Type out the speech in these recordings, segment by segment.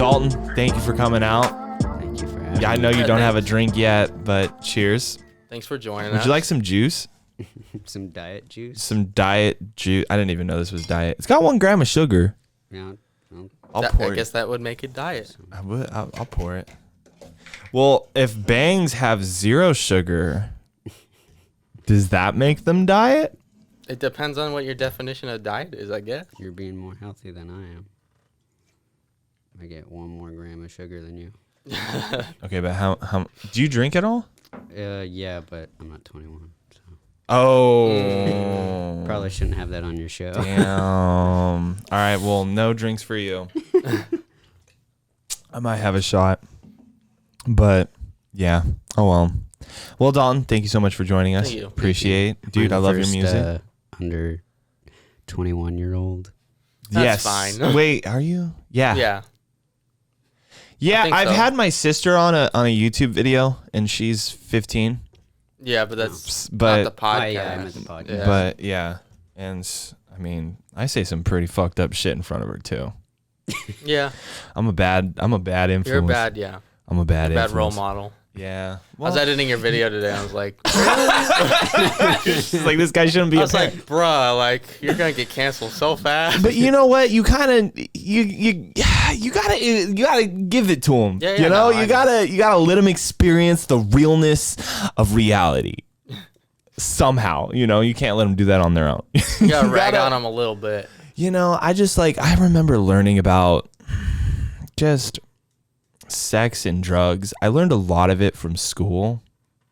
Dalton, thank you for coming out. Thank you for having me. Yeah, I know you don't have a drink yet, but cheers. Thanks for joining us. Would you like some juice? Some diet juice? Some diet juice. I didn't even know this was diet. It's got 1 gram of sugar. No, no. I guess that would make it diet. I'll pour it. Well, if bangs have 0 sugar, does that make them diet? It depends on what your definition of diet is, I guess. You're being more healthy than I am. I get 1 more gram of sugar than you. Okay, but how do you drink at all? Yeah, but I'm not 21. So. Oh. Probably shouldn't have that on your show. Damn. All right, well, no drinks for you. I might have a shot. But, yeah. Oh, well. Well, Dalton, thank you so much for joining us. Thank you. Appreciate it. Dude, I love your music. Under 21-year-old. That's yes. fine. Wait, are you? Yeah. Yeah. Yeah, I've so. had my sister on a YouTube video, and she's 15. Yeah, but that's But not the podcast. Oh, yeah, I meant the podcast. Yeah. But yeah, and I mean, I say some pretty fucked up shit in front of her too. Yeah. I'm a bad influence. You're bad, yeah. I'm a bad Bad role influence. model. Yeah. I was editing your video today. I was like, It's like this guy shouldn't be. I was like, bruh, like you're gonna get canceled so fast. But you know what? You kind of you gotta give it to him. Yeah, you know, no, you gotta let him experience the realness of reality. Somehow, you know, you can't let them do that on their own. You gotta rag on them a little bit. You know, I remember learning about just sex and drugs. I learned a lot of it from school,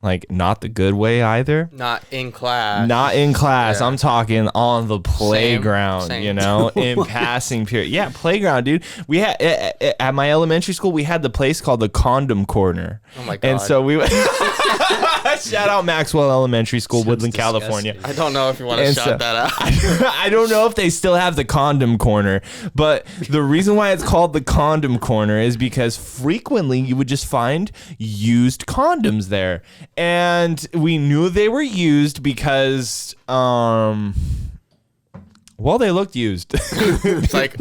like not the good way either. Not in class. Not in class. Yeah. I'm talking on the playground, Same. you know, in passing period. Yeah, playground, dude. We had at my elementary school, we had the place called the Condom Corner. Oh my God. And so we shout out Maxwell Elementary School, Sounds Woodland, disgusting. California. I don't know if you want to And shout so- that out. I don't know if they still have the Condom Corner, but the reason why it's called the Condom Corner is because frequently you would just find used condoms there. And we knew they were used because, well, they looked used. It's like,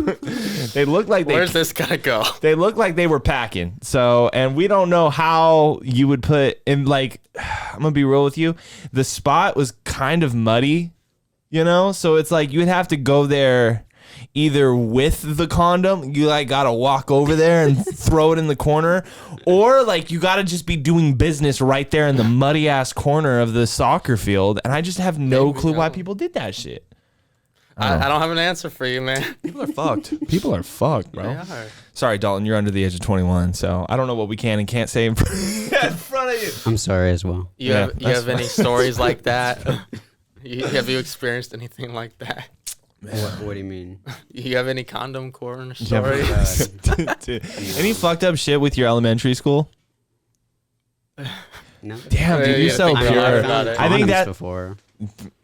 They looked like where's this gonna go? they looked like they were packing. So, and we don't know how you would put in, like, I'm gonna be real with you. The spot was kind of muddy, you know? So it's like you would have to go there either with the condom, you like gotta walk over there and throw it in the corner, or like you gotta just be doing business right there in the muddy ass corner of the soccer field. And I just have no clue why people did that shit. I don't have an answer for you, man. People are fucked. People are fucked, bro. They are. Sorry, Dalton, you're under the age of 21, so I don't know what we can and can't say in front of you. I'm sorry as well. You Yeah, have any stories like that? Have you experienced anything like that? What do you mean? You have any condom corner Yeah, stories? Dude, any fucked up shit with your elementary school? No. Damn, dude, Yeah, you're you so gotta think pure. hard I about found it. I think condoms that before.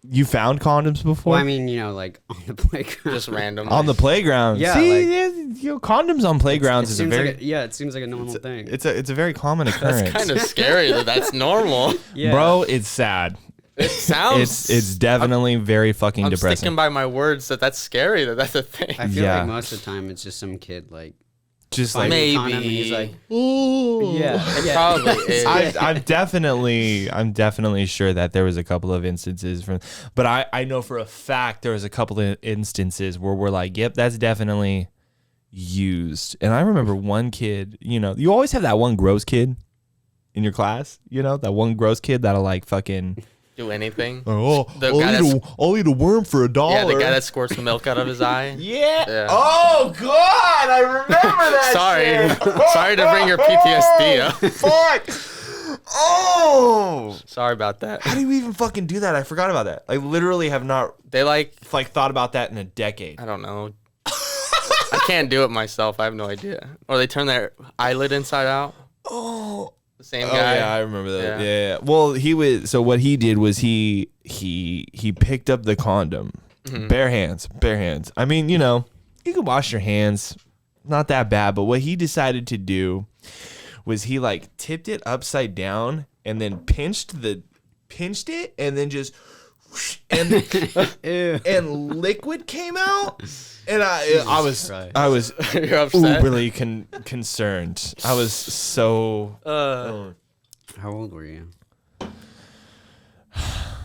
you found condoms before. Well, I mean, you know, like on the playground. Just random. on the playground. Yeah, See, like- yeah, you know, condoms on playgrounds is a seems very like it seems like a normal thing. it's a very common occurrence. That's kind of scary that that's normal. Yeah. Bro, it's sad. It sounds. It's definitely very fucking I'm depressing. sticking by my words that that's scary. That's a thing. I feel Yeah. like most of the time it's just some kid like Just finding like a Maybe. condom and he's like, ooh. yeah, It probably is. I'm definitely sure that there was a couple of instances but I know for a fact there was a couple of instances where we're like, yep, that's definitely used. And I remember one kid, you know, you always have that one gross kid in your class, you know, that one gross kid that'll like fucking Do anything. oh, The guy I'll eat a worm for $1. Yeah, the guy that squirts the milk out of his eye. yeah. Yeah. Oh God, I remember that. Sorry. shit. Sorry to bring your PTSD up. Fuck. Oh. Sorry about that. How do you even fucking do that? I forgot about that. I literally have not They like, thought about that in a decade. I don't know. I can't do it myself. I have no idea. Or they turn their eyelid inside out. Oh. The same Oh guy. yeah, I remember that. Yeah. Yeah. Well, so what he did was he picked up the condom, bare hands. I mean, you know, you can wash your hands, not that bad. But what he decided to do was he like tipped it upside down and then pinched it and then just and Ew. and liquid came out, and I was You're upset. uberly concerned. I was so. How old were you?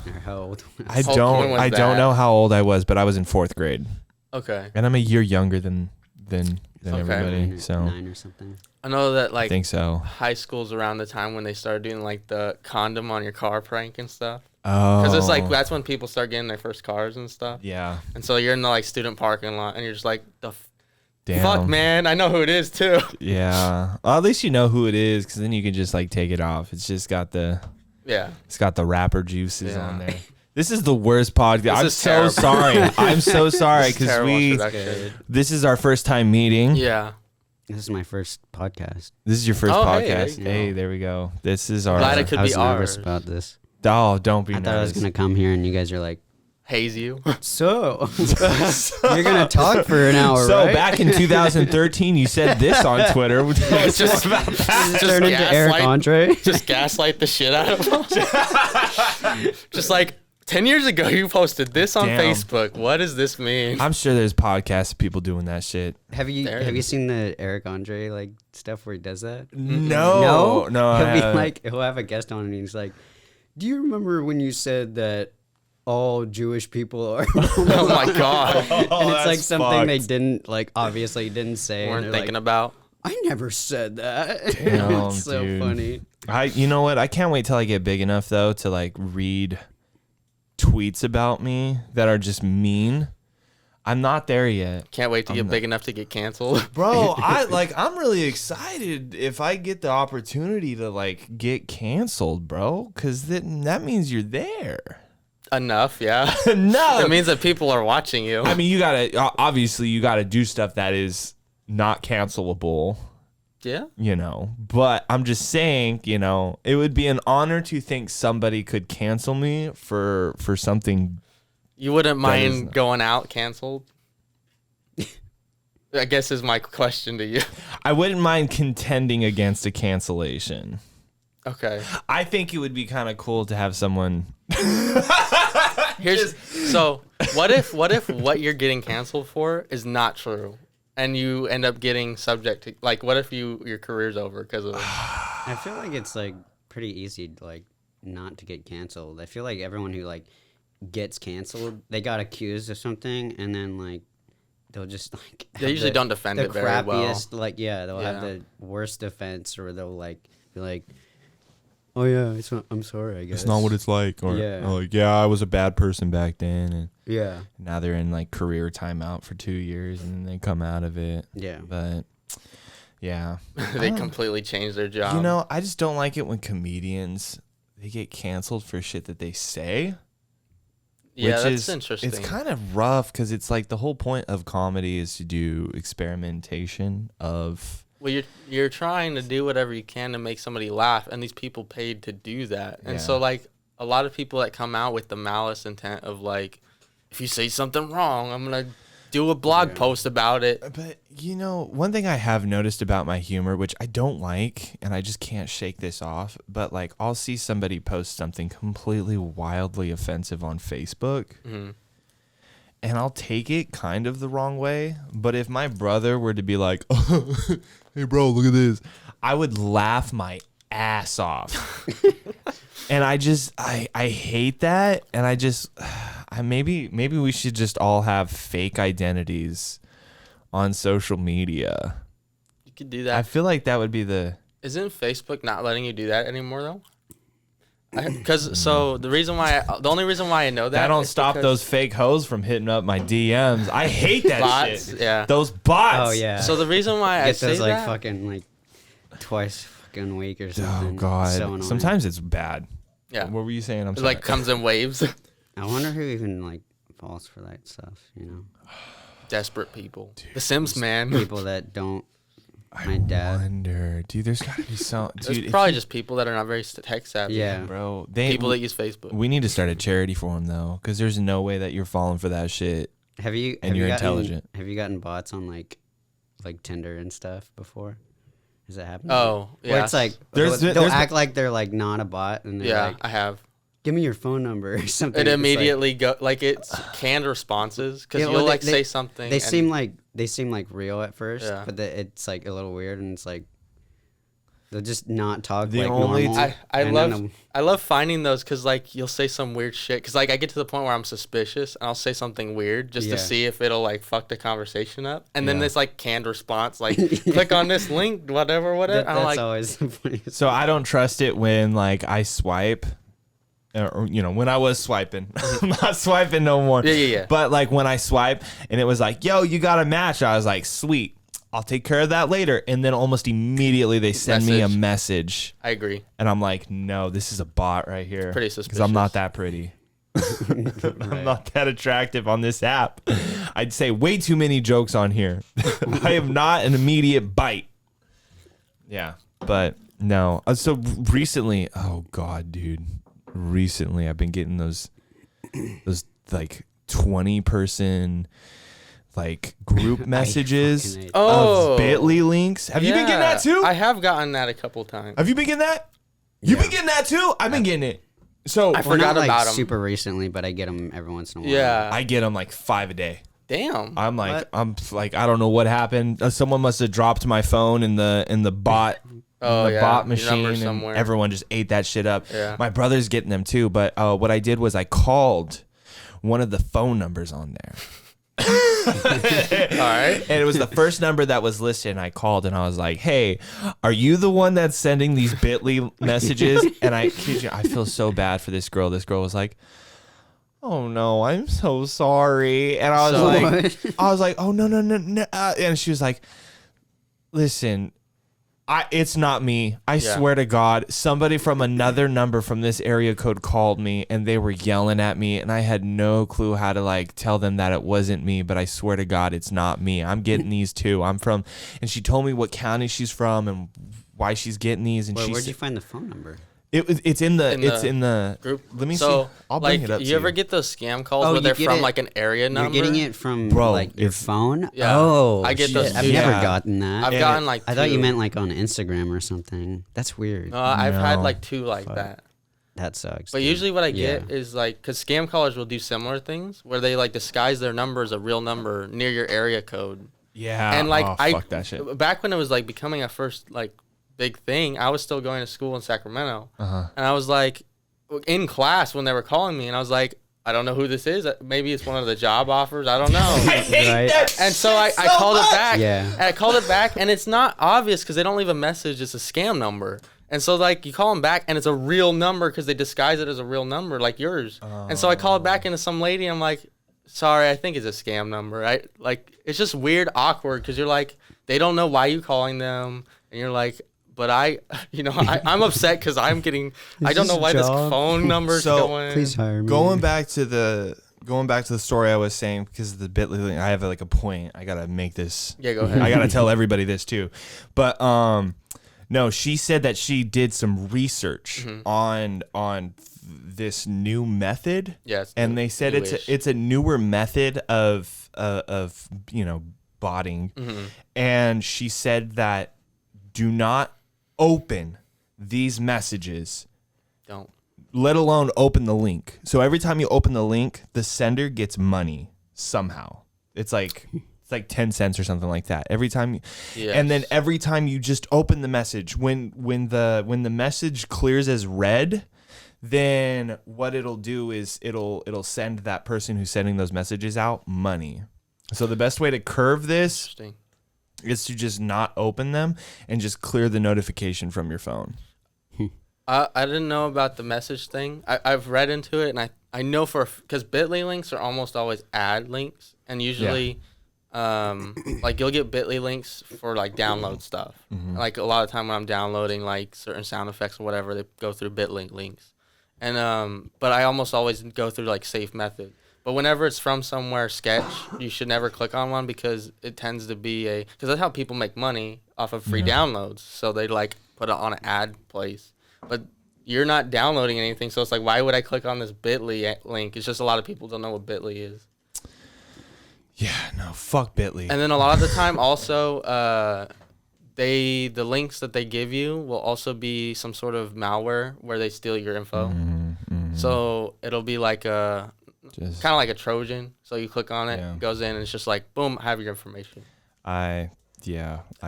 Or how old? I When don't was don't that? know how old I was, but I was in 4th grade, Okay. and I'm a year younger than Okay. everybody. So 9 or something. I know that I like think so. high school's around the time when they started doing like the condom on your car prank and stuff. Oh, Because it's like that's when people start getting their first cars and stuff. yeah. And so you're in the like student parking lot and you're just like, Damn. fuck, man, I know who it is too. Yeah. Well, at least you know who it is, because then you can just like take it off. It's just got the Yeah. rapper juices Yeah. on there. This is the worst podcast. I'm is so terrible. sorry. I'm so sorry It's because terrible production. this is our first time meeting. Yeah. This is my first podcast. This is your first Oh, hey, podcast. there you Hey, there we go. This is our. Glad it could I was be nervous ours. about this. Oh, don't be I thought I was nervous. gonna come here and you guys are like, Haze you. so you're gonna talk for an hour, So right? back in 2013, you said this on Twitter. It's just about Just turn into Eric gaslight- Andre. Just gaslight the shit out of them. Just like 10 years ago, you posted this on Damn. Facebook. What does this mean? I'm sure there's podcasts of people doing that shit. Have you There. seen the Eric Andre like stuff where he does that? No, no. I He'll be haven't. like, he'll have a guest on and he's like, "Do you remember when you said that all Jewish people are?" Oh my God. and it's like that's something they fucked. didn't like. Obviously, didn't say. and Weren't they're thinking like, about. I never said that. Damn, it's so dude. funny. You know what? I can't wait till I get big enough though to like read tweets about me that are just mean. I'm not there yet. Can't wait to get big enough to get canceled. Bro, I'm really excited if I get the opportunity to like get canceled, bro, cuz that means you're there. Enough, yeah. No. It mean that people are watching you. I mean, you got to obviously you got to do stuff that is not cancelable, Yeah. you know. But I'm just saying, you know, it would be an honor to think somebody could cancel me for something. You wouldn't is mind not- going out canceled? I guess is my question to you. I wouldn't mind contending against a cancellation. Okay. I think it would be kind of cool to have someone. So what if what you're getting canceled for is not true, and you end up getting subject to like what if your career's over because of I feel like it's like pretty easy to like not to get canceled. I feel like everyone who like gets canceled, they got accused of something, and then like they'll just like they have usually the- don't defend the it very well. crappiest, like they'll have Yeah. the worst defense, or they'll like be like, "Oh yeah, it's not, I'm sorry, I guess." it's like. Or, Yeah. or like, yeah, I was a bad person back then. And Yeah, now they're in like career timeout for 2 years and then they come out of it. yeah. But yeah. They completely change their job. You know, I just don't like it when comedians they get canceled for shit that they say. yeah, which that's is interesting. It's kind of rough because it's like the whole point of comedy is to do experimentation of. Well, you're trying to do whatever you can to make somebody laugh, and these people paid to do that. And so, Yeah. like, a lot of people that come out with the malice intent of, like, if you say something wrong, I'm going to do a blog post about it. But, you know, one thing I have noticed about my humor, which I don't like, and I just can't shake this off, but, like, I'll see somebody post something completely wildly offensive on Facebook, Mhm. and I'll take it kind of the wrong way. But if my brother were to be like, hey, bro, look at this, I would laugh my ass off. And I hate that. And maybe we should just all have fake identities on social media. You could do I that. feel like that would be the. Isn't Facebook not letting you do that anymore, though? Because the only reason why I know that That don't is stop because those fake hoes from hitting up my DMs. I hate that bots. shit. Yeah. Those bots. Oh yeah. So the reason why I get say those like that, fucking like twice fucking week or something. Oh god. So annoying. Sometimes it's bad. yeah, What were you saying? I'm it sorry. like comes in waves. I wonder who even like falls for that stuff. You know, Desperate people. The Sims, man. people that don't. My I dad. wonder, dude. There's gotta be some. It's Dude, if probably you- just people that are not very tech savvy. Yeah. bro. People that use Facebook. We need to start a charity for them though, because there's no way that you're falling for that shit. Have you? And have you're you gotten, intelligent. Have you gotten bots on like Tinder and stuff before? Has that happened? Oh, yeah. Where it's like There's- they'll there's- act like they're like not a bot, and they're Yeah, like, I have. give me your phone number or something. It It's immediately go like it's canned responses because Yeah, you'll well, like they- say something. They and- seem like real at first, Yeah. but it's like a little weird, and it's like they'll just not talk The like only normal. I love finding those because like you'll say some weird shit because like I get to the point where I'm suspicious and I'll say something weird just Yeah. to see if it'll like fuck the conversation up, and then Yeah. this like canned response like click on this link whatever. That's I'm like always the funniest. So I don't trust it when like I swipe, or when I was swiping. I'm not swiping no more. Yeah. But like when I swipe and it was like, yo, you got a match. I was like, sweet. I'll take care of that later. And then almost immediately they send me a message. I agree. And I'm like, no, this is a bot right here. Pretty Because I'm not suspicious. that pretty. I'm not that attractive on this app. I'd say way too many jokes on here. I am not an immediate bite. Yeah, but no. So recently, oh God, dude. Recently, I've been getting those like 20-person like group messages fucking hate Oh. of Bitly links. Have you been getting that too? I have gotten that a couple times. Have you been getting that? You've been getting that too? I've been getting it. So I Well, forgot not, like, about 'em. super recently, but I get them every once in a while. Yeah. I get them like 5 a day. Damn. I'm like, What? I'm like, I don't know what happened. Someone must have dropped my phone in the bot, Oh, the yeah. bot Your machine, number and somewhere. everyone just ate that shit up. Yeah. My brother's getting them too, but what I did was I called one of the phone numbers on there. All right. And it was the first number that was listed, and I called and I was like, hey, are you the one that's sending these Bitly messages? And I kid you, I feel so bad for this girl. This girl was like, oh no, I'm so sorry. And I was like, oh no. And she was like, listen, it's not me. I Yeah. swear to God, somebody from another number from this area code called me and they were yelling at me and I had no clue how to like tell them that it wasn't me, but I swear to God, it's not me. I'm getting these too. I'm from, and she told me what county she's from and why she's getting these. And Where'd you find the phone number? it's in the Group. Let me So, see. I'll like, bring it up to you ever get those scam calls Oh, where you they're get from it- like an area number? You're getting it from Bro, like your it's- phone? Yeah. Oh, I get shit. those I've too. never Yeah. gotten that. I've And gotten like I thought you two. meant like on Instagram or something. That's weird. No, I've had No. like two like Fuck. that. That sucks. But dude. usually what I get Yeah. is like, because scam callers will do similar things where they like disguise their number as a real number near your area code. Yeah. And like fuck that shit. back when it was like becoming a first like big thing, I was still going to school in Sacramento, Uh-huh. and I was like in class when they were calling me, and I was like, I don't know who this is. Maybe it's one of the job offers. I don't know. Right? And so I called it back. Yeah. And I called it back, and it's not obvious because they don't leave a message. It's a scam number. And so, like, you call them back, and it's a real number because they disguise it as a real number, like yours. And so I called back into some lady. I'm like, sorry, I think it's a scam number. It's just weird, awkward because you're like, they don't know why you calling them, and you're like, but I'm upset because I'm getting. I don't know why this phone number's So, going. Please hire me. Going back to the story I was saying, because of the Bitly link, I have like a point. I gotta make this. Yeah, go ahead. I gotta tell everybody this too. But no, she said that she did some research on this new method. Yes. And they said it's a newer method of botting. And she said that do not open these messages, Don't. let alone open the link. So every time you open the link, the sender gets money somehow. It's like 10 cents or something like that every time Yes. and then every time you just open the message, when the message clears as red, then what it'll do is it'll send that person who's sending those messages out money. So the best way to curve this Interesting. is to just not open them and just clear the notification from your phone. I didn't know about the message thing. I've read into it, and I know because Bitly links are almost always ad links, and usually, like you'll get Bitly links for like download stuff. Like a lot of time when I'm downloading like certain sound effects or whatever, they go through Bitly links, and but I almost always go through like safe method. But whenever it's from somewhere sketch, you should never click on one because it tends to be because that's how people make money off of free downloads. So they like put it on an ad place. But you're not downloading anything, so it's like, why would I click on this Bitly link? It's just a lot of people don't know what Bitly is. Yeah, no, fuck Bitly. And then a lot of the time, also, the links that they give you will also be some sort of malware where they steal your info. So it'll be like a Just, kind of like a Trojan. So you click on it, Yeah. it goes in, and it's just like boom, I have your information. I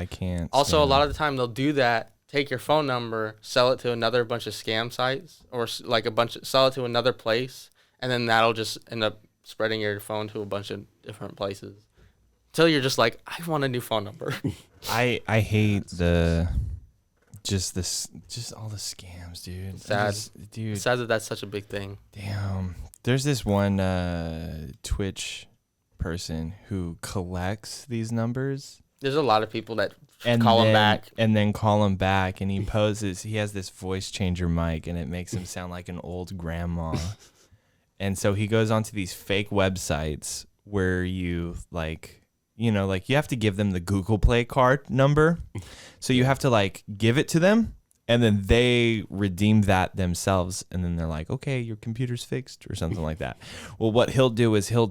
can't. Also, a stand lot it. of the time they'll do that. Take your phone number, sell it to another bunch of scam sites, or like sell it to another place, and then that'll just end up spreading your phone to a bunch of different places. Until you're just like, I want a new phone number. I hate just all the scams, dude. Sad. Dude. It's sad that that's such a big thing. Damn. There's this one Twitch person who collects these numbers There's a lot of people that and call then, them back. and then call him back, and he has this voice changer mic, and it makes him sound like an old grandma. And so he goes onto these fake websites where you you have to give them the Google Play card number. So you have to give it to them, and then they redeem that themselves, and then they're like, okay, your computer's fixed or something like that. Well, what he'll do is he'll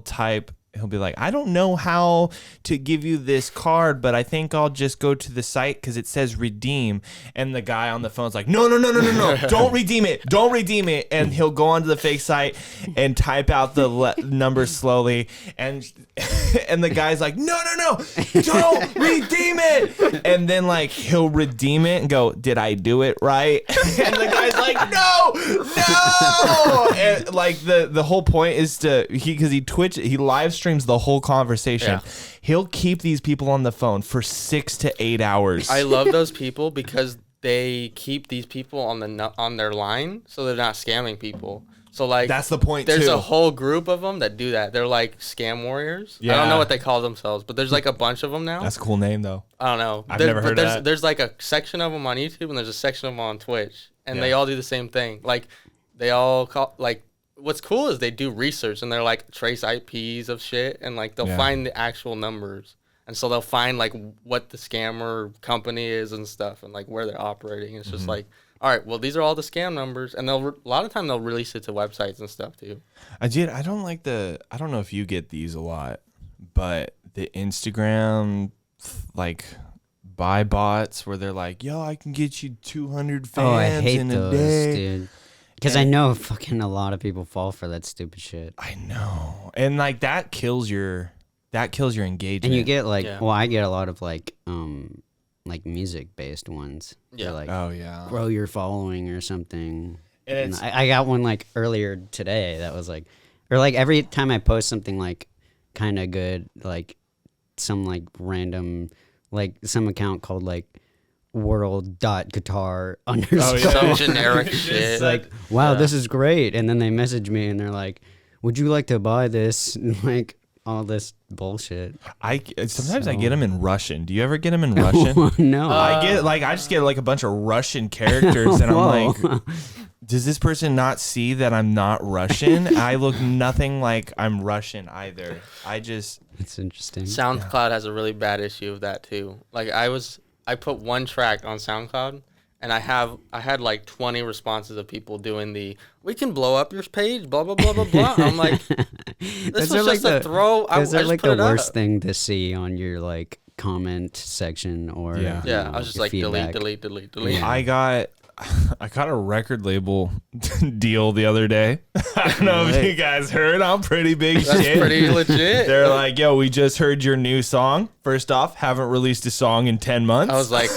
be like, I don't know how to give you this card, but I think I'll just go to the site because it says redeem. And the guy on the phone's like, no, don't redeem it. Don't redeem it. And he'll go onto the fake site and type out the numbers slowly. And the guy's like, no, don't redeem it. And then he'll redeem it and go, did I do it right? And the guy's like, no. And the whole point is because he live streams the whole conversation. Yeah. He'll keep these people on the phone for 6 to 8 hours. I love those people because they keep these people on their line, so they're not scamming people. So that's the point. There's too. a whole group of them that do that. They're like scam warriors. I Yeah. don't know what they call themselves, but there's a bunch of them now. That's a cool name though. I don't know. I've never heard of that. There's a section of them on YouTube and there's a section of them on Twitch, and Yeah. they all do the same thing. They all call what's cool is they do research and they're trace IPs of shit, and they'll Yeah. find the actual numbers, and so they'll find what the scammer company is and stuff, and where they're operating. It's just all right, well, these are all the scam numbers, and a lot of time they'll release it to websites and stuff too. I don't know if you get these a lot, but the Instagram buy bots where they're like, yo, I can get you 200 fans Oh, I hate in a those, day. dude. Because I know fucking a lot of people fall for that stupid shit. I know. And that kills your engagement. And you get Yeah. well, I get a lot of music based ones. Yeah. They're oh yeah. grow your following or something. And And it's I got one earlier today that was every time I post something kind of good, some random some account called world.guitar underscore. Some generic shit. It's wow, Yeah. this is great. And then they message me and they're like, would you like to buy this? All this bullshit. sometimes I get them in Russian. Do you ever get them in Russian? No. I just get a bunch of Russian characters, and I'm like, does this person not see that I'm not Russian? I look nothing like I'm Russian either. It's interesting. SoundCloud has a really bad issue of that too. I put one track on SoundCloud, and I had 20 responses of people doing we can blow up your page, blah blah blah blah blah. I'm like, this was just a throw. I Those just are put it the worst up. thing to see on your comment section or Yeah. Yeah, I was just your feedback. delete. Yeah. I got a record label deal the other day. I don't know if you guys heard. I'm pretty big That's shit. pretty legit. They're like, yo, we just heard your new song. First off, haven't released a song in 10 months. I was like,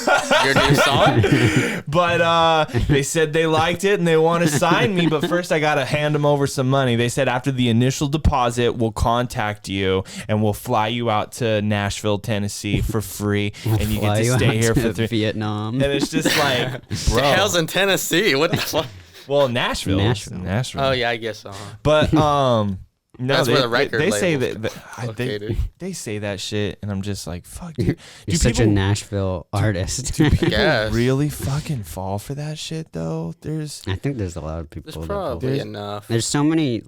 your new song? But they said they liked it and they want to sign me. But first, I got to hand them over some money. They said after the initial deposit, we'll contact you and we'll fly you out to Nashville, Tennessee for free. And you get to stay here for 3. Vietnam. And it's just like, The bro. hell's in Tennessee? What the fuck? Well, Nashville. Nashville. Oh yeah, I guess so. But no, That's where the record they say label's located. they say that shit, and I'm just like, fuck, dude. You're such a Nashville artist. Yes. Really fucking fall for that shit though? I think there's a lot of people. There's that fall for probably it. enough. There's so many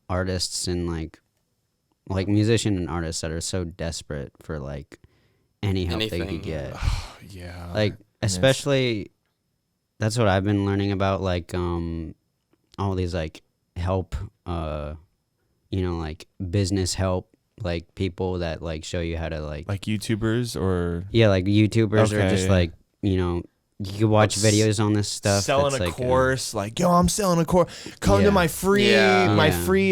artists and musician and artists that are so desperate for any help they Anything. could get. Yeah. Especially that's what I've been learning about all these help business help people that show you how to like YouTubers or yeah YouTubers Okay, are just yeah. You can watch videos on this stuff. Selling a course, like, yo, I'm selling a course. Come to my free,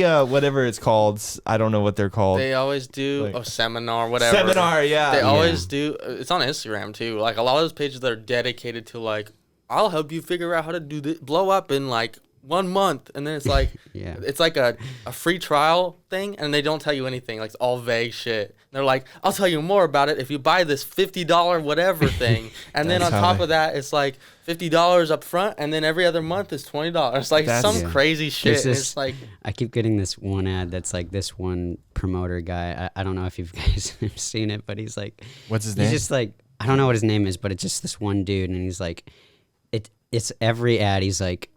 whatever it's called. I don't know what they're called. They always do a seminar, whatever. Yeah. They always do. It's on Instagram too. Like a lot of those pages that are dedicated to like, I'll help you figure out how to do this, blow up in like 1 month, and then it's like, it's like a free trial thing, and they don't tell you anything. Like it's all vague shit. And they're like, I'll tell you more about it if you buy this $50 whatever thing, and then on top of that, it's like $50 up front, and then every other month is $20. Like some crazy shit. It's like I keep getting this one ad that's like this one promoter guy. I don't know if you guys have seen it, but he's like, what's his name? He's just like, I don't know what his name is, but it's just this one dude, and he's like, it's every ad. He's like.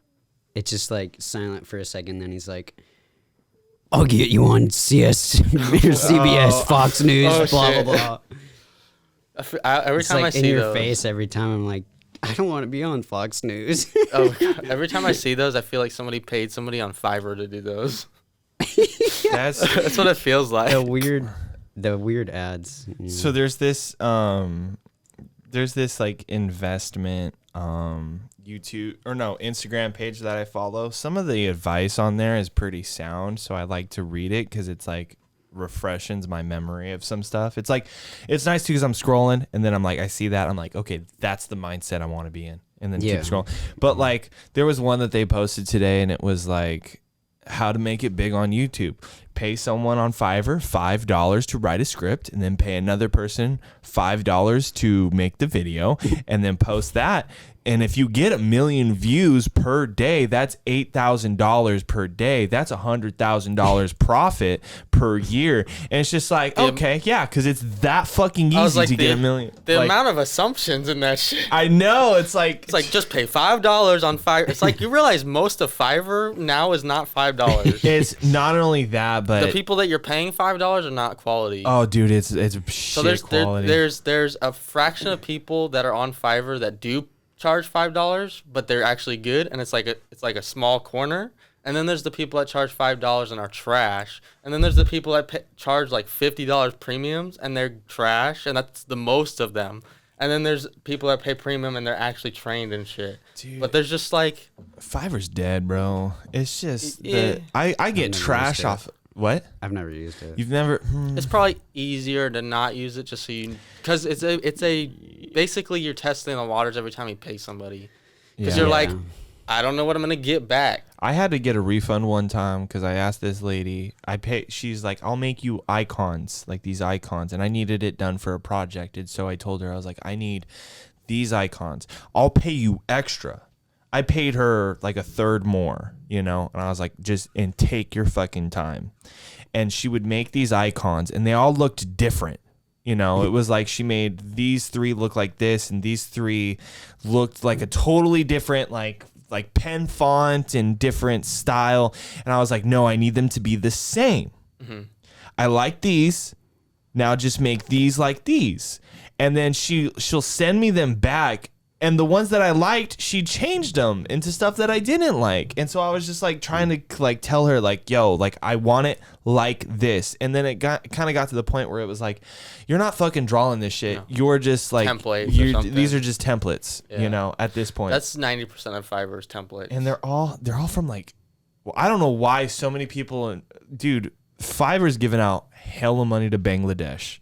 It's just like silent for a second, then he's like, I'll get you on CBS, Fox News, blah, blah, blah. Every time like I see in your those, face every time, I'm like, I don't want to be on Fox News. Every time I see those, I feel like somebody paid somebody on Fiverr to do those. That's what it feels like. The weird ads. You know? So there's this like investment Instagram page that I follow. Some of the advice on there is pretty sound, so I like to read it because it's like refreshes my memory of some stuff. It's like, it's nice too because I'm scrolling and then I'm like, I see that, I'm like, okay, that's the mindset I want to be in, and then keep scrolling. But like there was one that they posted today, and it was like how to make it big on YouTube. Pay someone on Fiverr $5 to write a script, and then pay another person $5 to make the video, and then post that. And if you get 1 million views per day, that's $8,000 per day. That's $100,000 profit per year. And it's just like, okay, yeah, because it's that fucking easy to get 1 million. The amount of assumptions in that shit. I know. It's like just pay $5 on Fiverr. It's like you realize most of Fiverr now is not $5. It's not only that, but the people that you're paying $5 are not quality. Oh, dude, it's shit quality. There's a fraction of people that are on Fiverr that do charge $5, but they're actually good, and it's like a small corner. And then there's the people that charge $5 and are trash, and then there's the people that charge like $50 premiums and they're trash, and that's the most of them. And then there's people that pay premium and they're actually trained and shit. Dude, but there's just like Fiverr's dead, bro. It's just I get trash off. What? I've never used it. You've never? It's probably easier to not use it, just so you, because it's a basically you're testing the waters every time you pay somebody, because you're like, I don't know what I'm gonna get back. I had to get a refund one time because I asked this lady. She's like, I'll make you icons, like these icons, and I needed it done for a project, and so I told her, I was like, I need these icons. I'll pay you extra. I paid her like a third more, and I was like, and take your fucking time. And she would make these icons, and they all looked different. It was like she made these 3 look like this, and these 3 looked like a totally different, like pen font and different style. And I was like, no, I need them to be the same. Mm-hmm. I like these. Now just make these like these. And then she'll send me them back. And the ones that I liked, she changed them into stuff that I didn't like. And so I was just like trying to like tell her like, yo, like I want it like this. And then it kind of got to the point where it was like, you're not fucking drawing this shit. No. You're just like templates. These are just templates, at this point. That's 90% of Fiverr's templates. And they're all from like, well, I don't know why so many people, dude, Fiverr's giving out hella money to Bangladesh.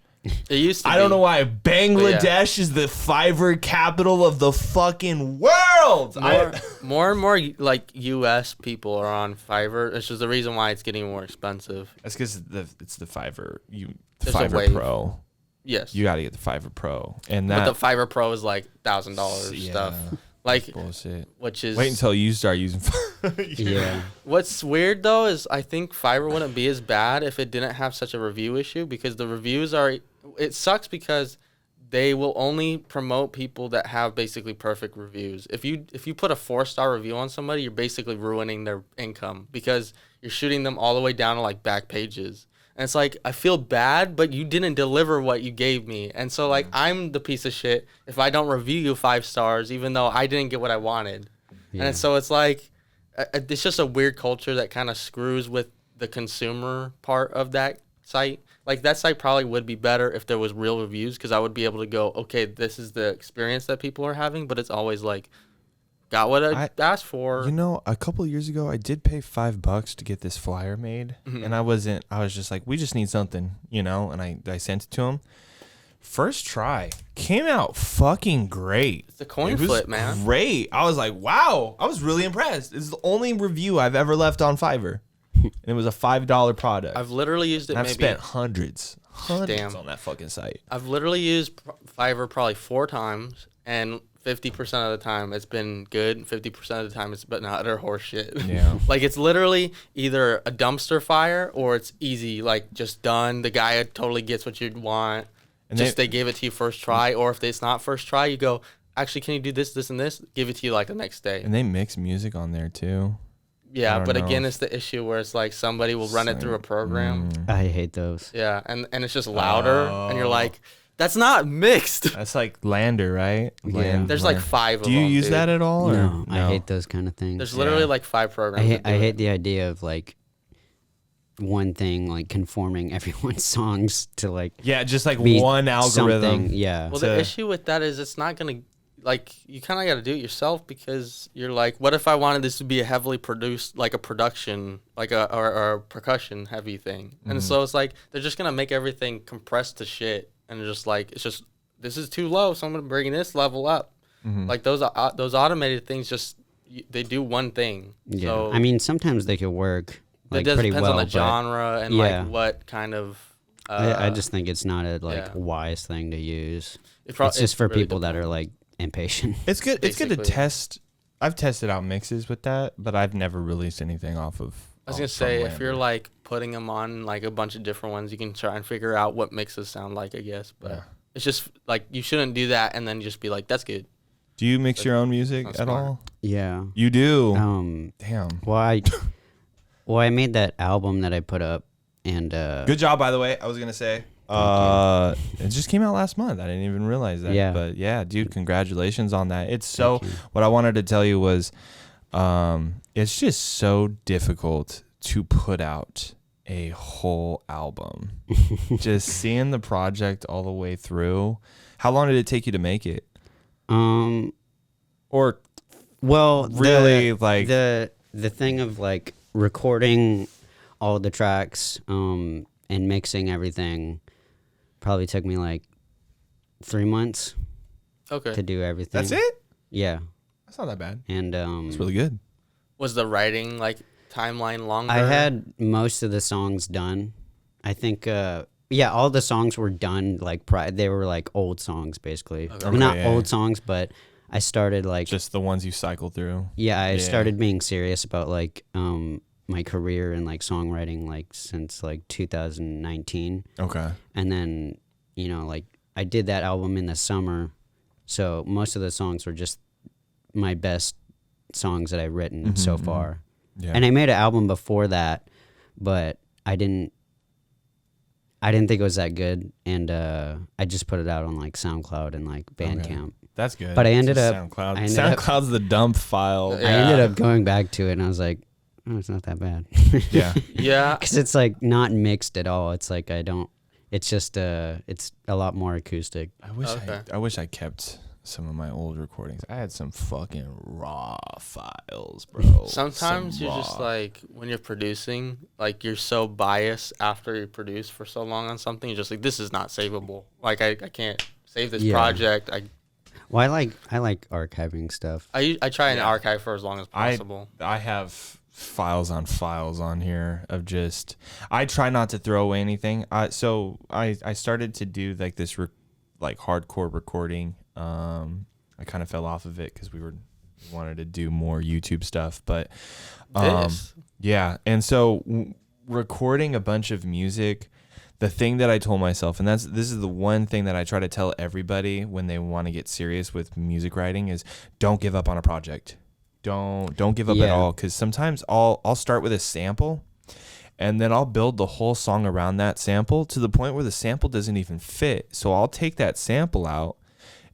It used to I don't know why Bangladesh is the Fiverr capital of the fucking world. More and more like U.S. people are on Fiverr. It's just the reason why it's getting more expensive. That's because it's the Fiverr. Fiverr Pro. Yes. You got to get the Fiverr Pro, but the Fiverr Pro is like $1,000 stuff. Like bullshit. Which is wait until you start using Fiverr. Yeah. What's weird though is I think Fiverr wouldn't be as bad if it didn't have such a review issue, because the reviews it sucks because they will only promote people that have basically perfect reviews. If you put a 4-star review on somebody, you're basically ruining their income because you're shooting them all the way down to like back pages. And it's like, I feel bad, but you didn't deliver what you gave me. And so like, I'm the piece of shit if I don't review you 5 stars, even though I didn't get what I wanted. Yeah. And so it's like, it's just a weird culture that kind of screws with the consumer part of that site. like that site probably would be better if there was real reviews, because I would be able to go, okay, this is the experience that people are having, but it's always like, got what I asked for. You know, a couple of years ago, I did pay $5 to get this flyer made, and I was just like, we just need something, you know, and I sent it to him. First try came out fucking great. It's a coin flip, man. Great. I was like, wow. I was really impressed. It's the only review I've ever left on Fiverr, and it was a $5 product. I've literally used it. And I've spent hundreds Damn. on that fucking site. I've literally used Fiverr probably 4 times, and 50% of the time it's been good, and 50% of the time it's been utter horseshit. Yeah. Like, it's literally either a dumpster fire or it's easy, like just done. The guy totally gets what you'd want. And they gave it to you first try, or if it's not first try, you go, actually, can you do this, this, and this? Give it to you like the next day. And they mix music on there too. Yeah, but again, it's the issue where it's like somebody will run it through a program. I hate those. Yeah, and it's just louder, and you're like, that's not mixed. That's like Lander, right? Yeah. There's like 5 of them. Do you use that at all? Or? No, I hate those kind of things. There's literally like 5 programs. I hate the idea of like one thing like conforming everyone's songs to like just like be one algorithm. Yeah. Well, the issue with that is it's not gonna, like, you kind of got to do it yourself, because you're like, what if I wanted this to be a heavily produced, like a production, like or a percussion heavy thing? And so it's like they're just gonna make everything compressed to shit, and they're just like, it's just, this is too low, so I'm gonna bring this level up. Like those automated things, just they do one thing. Yeah. So I mean, sometimes they could work. Like, it does pretty depends well, on the genre and like what kind of. I just think it's not a wise thing to use. It's just for really people that are like impatient. It's good. It's good to Basically. test. I've tested out mixes with that, but I've never released anything off of. I was gonna say, if you're like putting them on like a bunch of different ones, you can try and figure out what mixes sound like, I guess. But it's just like, you shouldn't do that and then just be like, that's good. Do you mix your own music at all? Yeah. You do. Damn. Well, I made that album that I put up, and good job, by the way. I was gonna say. It just came out last month. I didn't even realize that. Yeah. But yeah, dude, congratulations on that. It's so. What I wanted to tell you was, it's just so difficult to put out a whole album. Just seeing the project all the way through. How long did it take you to make it? Or well, really like the thing of like recording all the tracks and mixing everything probably took me like 3 months to do everything. That's it? Yeah. That's not that bad. And It's really good. Was the writing like timeline longer? I had most of the songs done. I think all the songs were done like they were like old songs basically. Okay. Well, not old songs, but I started like Just the ones you cycle through. Yeah, I started being serious about like my career in like songwriting like since like 2019. Okay. And then, you know, like I did that album in the summer. So most of the songs were just my best songs that I've written so far. Yeah. And I made an album before that, but I didn't think it was that good, and I just put it out on like SoundCloud and like Bandcamp. Okay. That's good. But I ended up SoundCloud. I ended up- SoundCloud's the dump file. Yeah. I ended up going back to it, and I was like, oh, it's not that bad. Yeah. Yeah. Because it's like not mixed at all. It's like it's just it's a lot more acoustic. I wish I kept some of my old recordings. I had some fucking raw files, bro. Sometimes Some you're just raw. like, when you're producing, like you're so biased after you produce for so long on something, you're just like, this is not savable. Like I can't save this project. Well, I like archiving stuff. I try and archive for as long as possible. I have files on here of just. I try not to throw away anything. So I started to do like this like hardcore recording. I kind of fell off of it because we wanted to do more YouTube stuff, but yeah. And so recording a bunch of music. The thing that I told myself, and this is the one thing that I try to tell everybody when they want to get serious with music writing, is don't give up on a project. Don't give up at all, because sometimes I'll start with a sample, and then I'll build the whole song around that sample to the point where the sample doesn't even fit. So I'll take that sample out,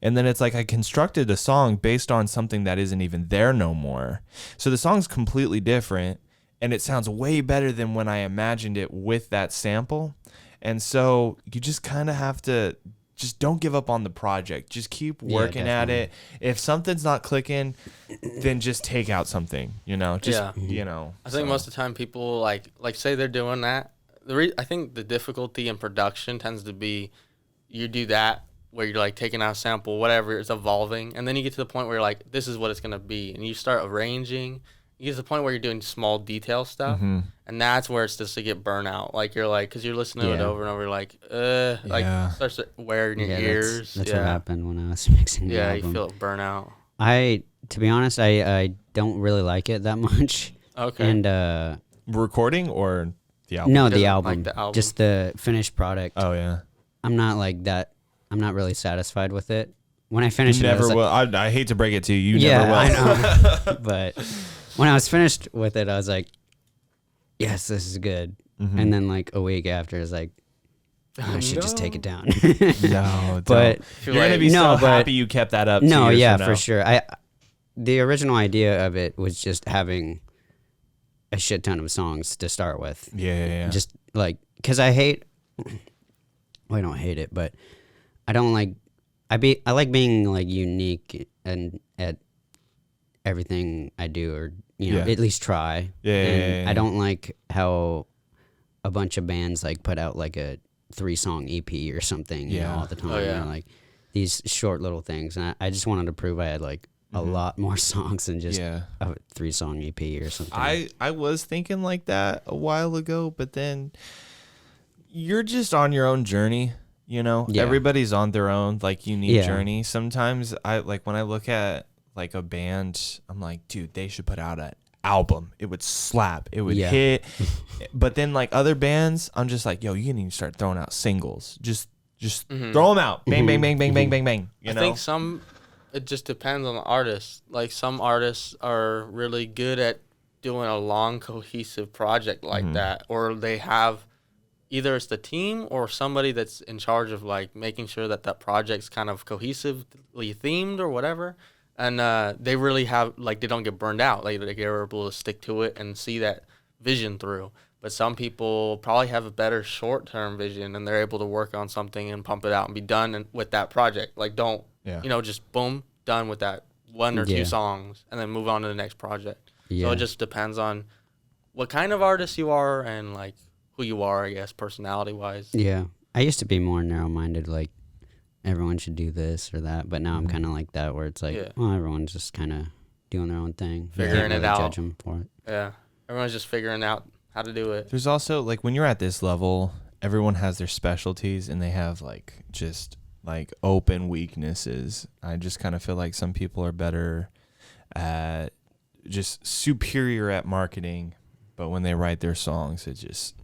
and then it's like I constructed a song based on something that isn't even there no more. So the song's completely different, and it sounds way better than when I imagined it with that sample. And so you just kind of have to just don't give up on the project. Just keep working at it. If something's not clicking, then just take out something, you know, just, you know. I think most of the time people like say they're doing that. I think the difficulty in production tends to be you do that where you're like taking out a sample, whatever, it's evolving. And then you get to the point where you're like, this is what it's going to be. And you start arranging. You get to the point where you're doing small detail stuff. And that's where it's just to get burnout. Like you're like, because you're listening to it over and over, you're like, like it starts to wear in your ears. That's what happened when I was mixing the album. You feel burnout. To be honest, I don't really like it that much. Okay. And recording or the album? No, the album. Like the album. Just the finished product. Oh yeah. I'm not like that. I'm not really satisfied with it. When I finished you it, never I was will. like, I hate to break it to you. You never will. I know. But when I was finished with it, I was like, yes, this is good. And then like a week after, I was like, I should just take it down. No, but you're gonna be so happy you kept that up. No, yeah, for sure. The original idea of it was just having a shit ton of songs to start with. Yeah. Just like, cause I hate. Well, I don't hate it, but I don't like. I like being like unique and at everything I do, or at least try. Yeah. I don't like how a bunch of bands like put out like a 3-song EP or something, you know, all the time. You know, like these short little things, and I just wanted to prove I had like a lot more songs than just a 3-song EP or something. I was thinking like that a while ago, but then you're just on your own journey, you know. Everybody's on their own like unique journey. Sometimes when I look at like a band, I'm like, dude, they should put out an album. It would slap. It would hit. But then like other bands, I'm just like, yo, you need to start throwing out singles. Just throw them out. Bang, bang, bang, bang, bang, bang, bang. You know? I think it just depends on the artist. Like some artists are really good at doing a long cohesive project like that, or they have either it's the team or somebody that's in charge of like making sure that project's kind of cohesively themed or whatever. And they really have like they don't get burned out. Like they're able to stick to it and see that vision through. But some people probably have a better short-term vision and they're able to work on something and pump it out and be done with that project. Like don't just boom, done with that 1 or 2 songs and then move on to the next project. So it just depends on what kind of artist you are and like who you are, I guess, personality-wise. Yeah. I used to be more narrow-minded, like everyone should do this or that, but now I'm kind of like that where it's like, well, everyone's just kind of doing their own thing. Figuring it out. Judge them for it. Yeah. Everyone's just figuring out how to do it. There's also like when you're at this level, everyone has their specialties and they have like just like open weaknesses. I just kind of feel like some people are better at just superior at marketing, but when they write their songs, it just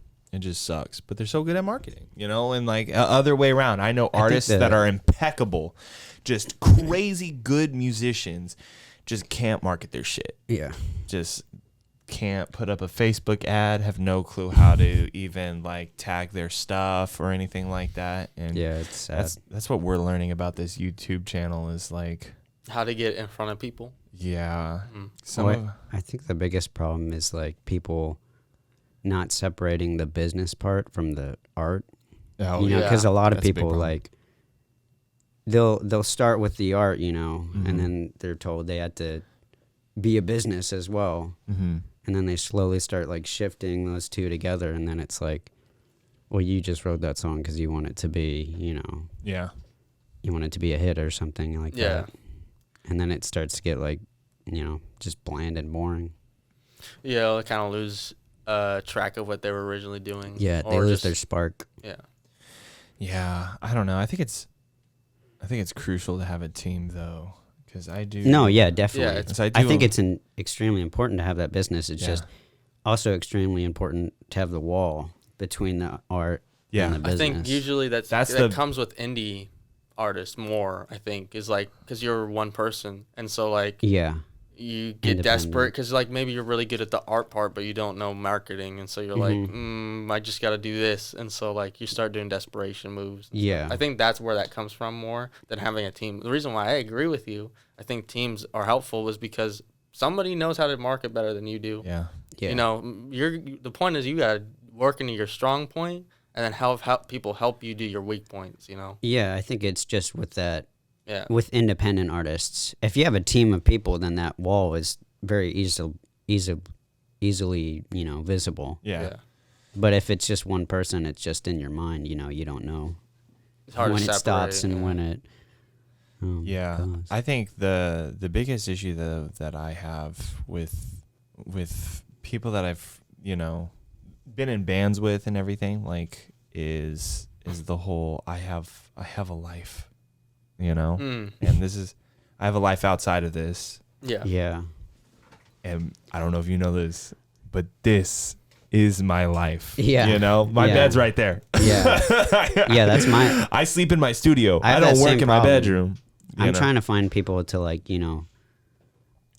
sucks. But they're so good at marketing, you know, and like other way around. I know artists that are impeccable, just crazy good musicians, just can't market their shit. Yeah. Just can't put up a Facebook ad, have no clue how to even like tag their stuff or anything like that. And it's sad. That's what we're learning about this YouTube channel is like how to get in front of people. Yeah. I think the biggest problem is like people not separating the business part from the art. Oh, you know, because a lot of people like they'll start with the art, you know, and then they're told they have to be a business as well. And then they slowly start like shifting those two together, and then it's like, well, you just wrote that song because you want it to be, you know, you want it to be a hit or something like that. And then it starts to get like, you know, just bland and boring. Yeah, they kind of lose track of what they were originally doing. Yeah, they lose their spark. Yeah, I don't know. I think it's crucial to have a team though, because I do. No, yeah, definitely. Yeah, I think it's extremely important to have that business. It's just also extremely important to have the wall between the art and the business. I think usually that comes with indie artists more. I think is like because you're one person, and so like you get desperate because like maybe you're really good at the art part, but you don't know marketing, and so you're like, I just got to do this, and so like you start doing desperation moves. Yeah, I think that's where that comes from more than having a team. The reason why I agree with you, I think teams are helpful, was because somebody knows how to market better than you do. Yeah. You know, the point is you got to work into your strong point, and then help people help you do your weak points, you know? Yeah, I think it's just with that. Yeah. With independent artists, if you have a team of people, then that wall is very easily, visible. Yeah. But if it's just one person, it's just in your mind. You don't know It's hard when to it separate, stops and yeah. when it. Yeah, goes. I think the biggest issue though that I have with people that I've been in bands with and everything like is the whole I have a life, and I have a life outside of this, Yeah. and I don't know if you know this, but this is my life. Yeah. My Yeah. bed's right there. Yeah. Yeah, that's my. I sleep in my studio. I I have don't that work same in my problem. bedroom. I'm trying to find people to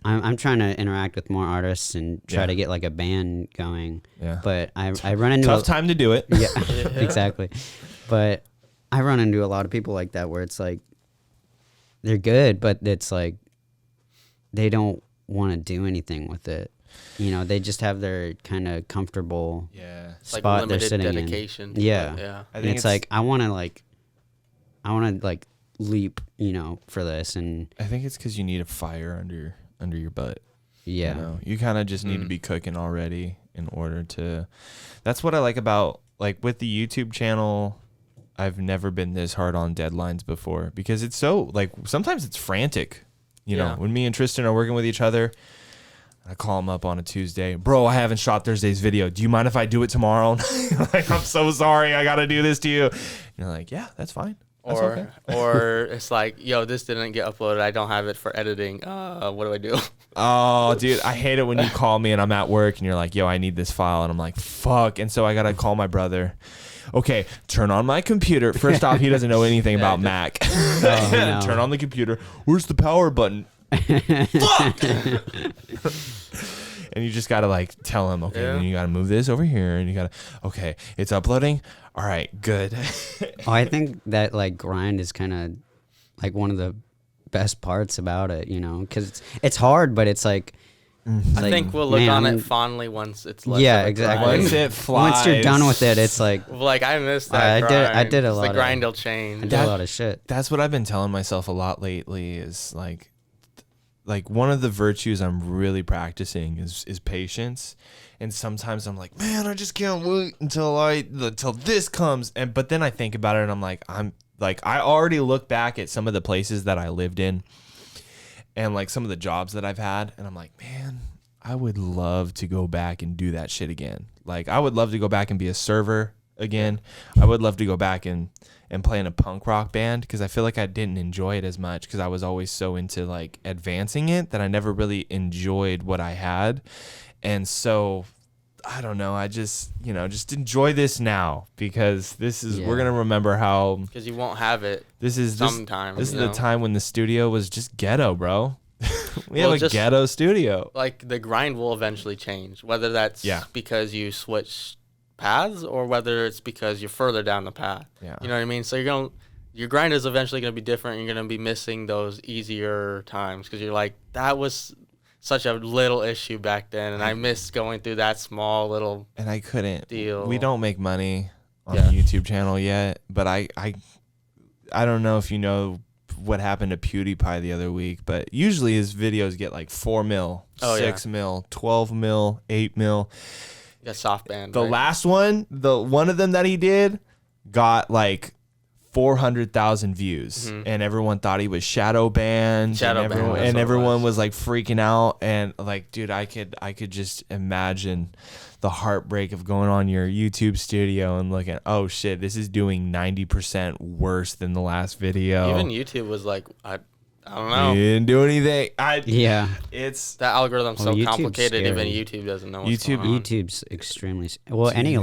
I'm trying to interact with more artists and try to get like a band going. Yeah. But I run into Tough time to do it. Yeah, exactly. But I run into a lot of people like that where it's like they're good, but it's like they don't want to do anything with it. They just have their kind of comfortable Yeah. It's like spot they're limited sitting dedication. in. Yeah. Yeah. I And think it's like I want to leap, for this, and I think it's because you need a fire under your butt. yeah. You kind of just need to be cooking already in order to. That's what I like about with the YouTube channel. I've never been this hard on deadlines before because it's so sometimes it's frantic. When me and Tristan are working with each other, I call him up on a Tuesday. Bro, I haven't shot Thursday's video. Do you mind if I do it tomorrow? I'm so sorry. I got to do this to you. And you're like, yeah, that's fine. That's okay. Or it's like, yo, this didn't get uploaded. I don't have it for editing. What do I do? Oh, dude, I hate it when you call me and I'm at work and you're like, yo, I need this file. And I'm like, fuck. And so I got to call my brother. Okay, turn on my computer. First off, he doesn't know anything about Mac. No. Turn on the computer. Where's the power button? Fuck! And you just got to tell him, okay, then you got to move this over here. And you got to, okay, it's uploading. All right, good. I think that grind is kind of one of the best parts about it, because it's hard, but it's I think we'll look on it fondly once it's less. Yeah, of a exactly. grind. Once it flies. Once you're done with it, it's like I missed that. I did a lot The of- grind will I change. did a lot of shit. That's what I've been telling myself a lot lately is one of the virtues I'm really practicing is patience. And sometimes I'm like, man, I just can't wait until this comes. But then I think about it and I'm like, I already look back at some of the places that I lived in and some of the jobs that I've had. And I'm like, man, I would love to go back and do that shit again. I would love to go back and be a server again. I would love to go back and play in a punk rock band because I feel like I didn't enjoy it as much because I was always so into advancing it that I never really enjoyed what I had. And so I don't know. I just enjoy this now because we're going to remember how Because you won't have it sometimes. This is the time when the studio was just ghetto, bro. We have a just ghetto studio. The grind will eventually change, whether that's because you switch paths or whether it's because you're further down the path. Yeah. You know what I mean? So your grind is eventually going to be different. You're going to be missing those easier times because you're like, that was such a little issue back then, and I missed going through that small little and I couldn't deal. We don't make money on the YouTube channel yet, but I don't know if you know what happened to PewDiePie the other week, but usually his videos get 4 mil, 6 mil, 12 mil, 8 mil. Yeah, soft band. The last one, the one of them that he did got 400,000 views, and everyone thought he was shadow banned. And everyone was freaking out. And dude, I could just imagine the heartbreak of going on your YouTube studio and looking, oh shit, this is doing 90% worse than the last video. Even YouTube was I don't know. You didn't do anything. It's that algorithm's so YouTube's complicated. scary. Even YouTube doesn't know what's going on. YouTube's extremely any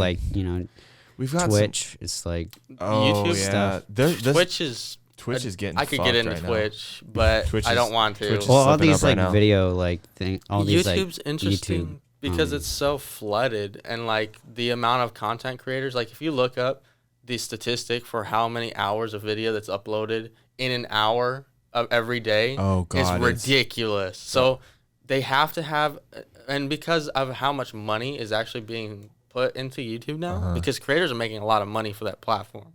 we've got Twitch. It's YouTube stuff. Twitch is getting. I could get into Twitch, but Twitch I don't want to. Twitch is all slipping these up right now. video thing. All these YouTube's interesting YouTube, because it's so flooded, and the amount of content creators. If you look up the statistic for how many hours of video that's uploaded in an hour of every day, is ridiculous. So they have to have, and because of how much money is actually being put into YouTube now because creators are making a lot of money for that platform.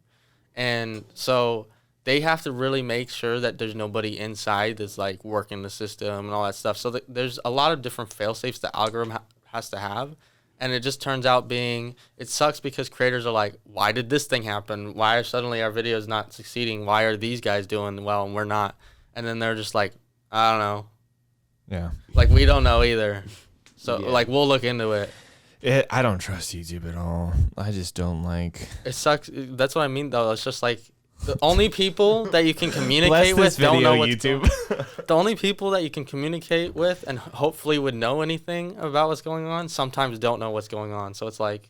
And so they have to really make sure that there's nobody inside that's like working the system and all that stuff. So there's a lot of different fail safes the algorithm has to have. And it just turns out it sucks because creators are like, why did this thing happen? Why are suddenly our videos not succeeding? Why are these guys doing well and we're not? And then they're just like, I don't know. Yeah. Like, we don't know either. So, like, we'll look into it. I don't trust YouTube at all. I just don't like. It sucks. That's what I mean, though. It's just like the only people that you can communicate with don't know what's YouTube. The only people that you can communicate with and hopefully would know anything about what's going on sometimes don't know what's going on. So it's like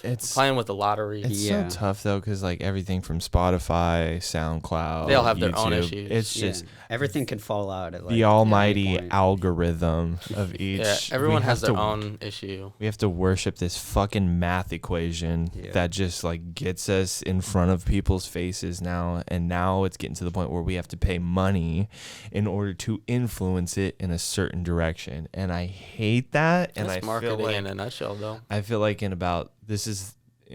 It's playing with the lottery. It's so tough though, because like everything from Spotify, SoundCloud, they all have their YouTube, own issues. It's just everything can fall out at like the almighty algorithm of each. Yeah, everyone has their to, own issue. We have to worship this fucking math equation that just like gets us in front of people's faces now, and now it's getting to the point where we have to pay money in order to influence it in a certain direction, and I hate that. And That's marketing in a nutshell, though. I feel like in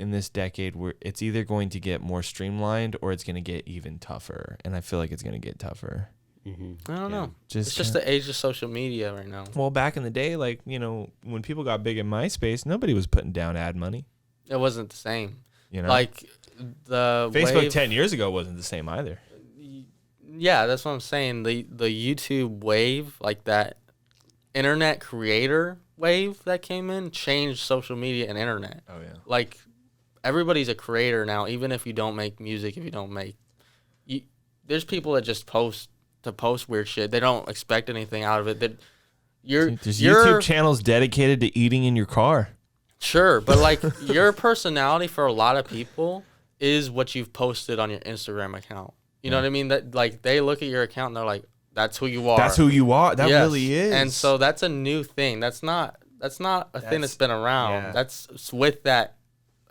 this decade where it's either going to get more streamlined or it's going to get even tougher, and I feel like it's going to get tougher. I don't know. It's just the age of social media right now. Well, back in the day, like, you know, when people got big in MySpace, nobody was putting down ad money. It wasn't the same. You know, like the Facebook 10 years ago wasn't the same either. Yeah, that's what I'm saying. The YouTube wave, like that internet creator wave that came in, changed social media and internet. Oh yeah. Like, everybody's a creator now, even if you don't make music, there's people that just post weird shit. They don't expect anything out of it. There's YouTube channels dedicated to eating in your car. Sure, but like your personality for a lot of people is what you've posted on your Instagram account. You know what I mean? That like they look at your account and they're like, that's who you are. That's who you are. That Yes. really is. And so that's a new thing. That's not a thing that's been around. Yeah. That's with that.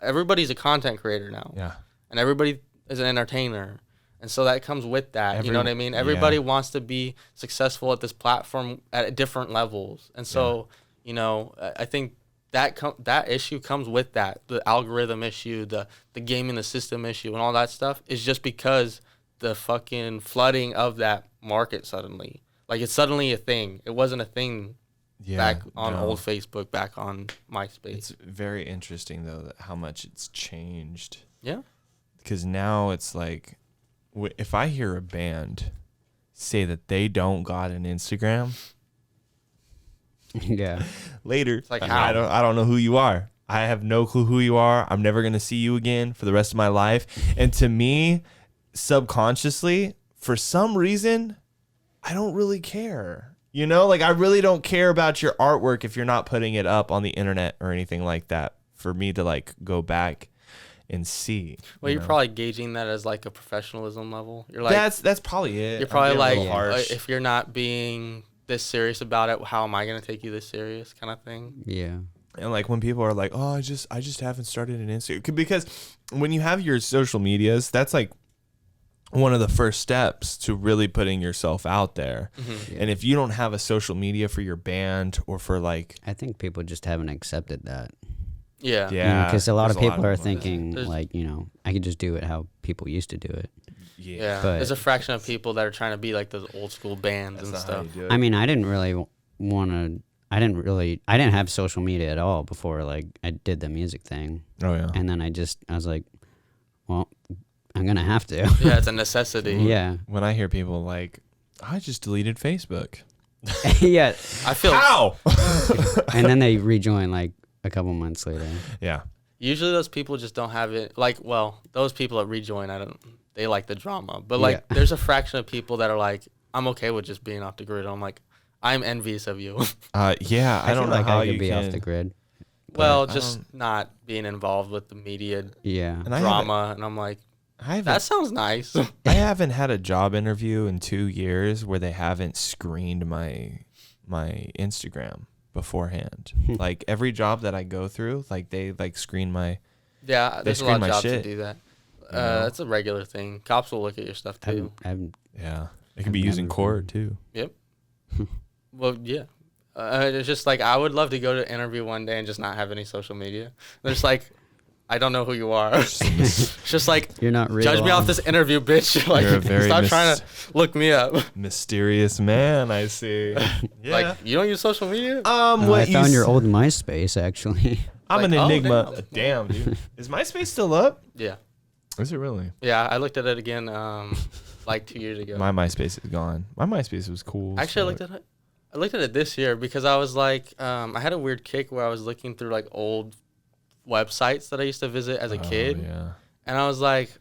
Everybody's a content creator now. Yeah. And everybody is an entertainer. And so that comes with that. You know what I mean? Everybody wants to be successful at this platform at different levels. And so, you know, I think that issue comes with that. The algorithm issue, the gaming the system issue, and all that stuff is just because the fucking flooding of that market suddenly. Like, it's suddenly a thing. It wasn't a thing back on old Facebook, back on MySpace. It's very interesting, though, how much it's changed. Yeah. Because now it's like, if I hear a band say that they don't got an Instagram, later, It's like, I don't know who you are. I have no clue who you are. I'm never gonna see you again for the rest of my life. And to me, subconsciously, for some reason, I don't really care. You know, like I really don't care about your artwork if you're not putting it up on the internet or anything like that for me to like go back and see. Well, you're probably gauging that as like a professionalism level. You're like, that's probably it. you're probably like, harsh. if you're not being this serious about it, how am I going to take you this serious, kind of thing? Yeah. And like when people are like, oh, I just haven't started an Instagram, because when you have your social medias, that's like one of the first steps to really putting yourself out there. Mm-hmm. And if you don't have a social media for your band or for like, I think people just haven't accepted that. Yeah. yeah, Because a lot of there's people are of thinking There's- like, you know, I could just do it how people used to do it. Yeah. But- There's a fraction of people that are trying to be like those old school bands that's and not stuff. how you do it. I mean, I didn't really want to. I didn't have social media at all before like I did the music thing. Oh yeah. And then I was like, well, I'm gonna have to. Yeah, it's a necessity. Yeah. When I hear people like, I just deleted Facebook. Yeah. I feel How? And then they rejoin like a couple months later. Yeah. usually those people just don't have it. Like, well, those people that rejoin, they like the drama. But like, there's a fraction of people that are like, I'm okay with just being off the grid. I'm like, I'm envious of you. Yeah, I don't feel know like how I could you be can off the grid. Well, just not being involved with the media Yeah. And drama. And I'm like, I that sounds nice. I haven't had a job interview in 2 years where they haven't screened my Instagram beforehand. Like every job that I go through, like they like screen my. Yeah, They there's a screen lot of my jobs shit, to do that. you know? That's a regular thing. Cops will look at your stuff too. I'm Yeah, it can be used in never court been- too. Yep. Well, yeah. It's just like I would love to go to an interview one day and just not have any social media. There's like, I don't know who you are. It's just like, You're not real. judge me off this interview, bitch. Like, You're a very stop trying to look me up. Mysterious man, I see. Yeah. Like, you don't use social media? No, I found your old MySpace actually. I'm Like, an oh, enigma. Damn, dude. Is MySpace still up? Yeah. Is it really? Yeah, I looked at it again like 2 years ago. My MySpace is gone. My MySpace was cool. Actually, I looked at it this year because I was like, I had a weird kick where I was looking through like old websites that I used to visit as a kid, Yeah. and I was like,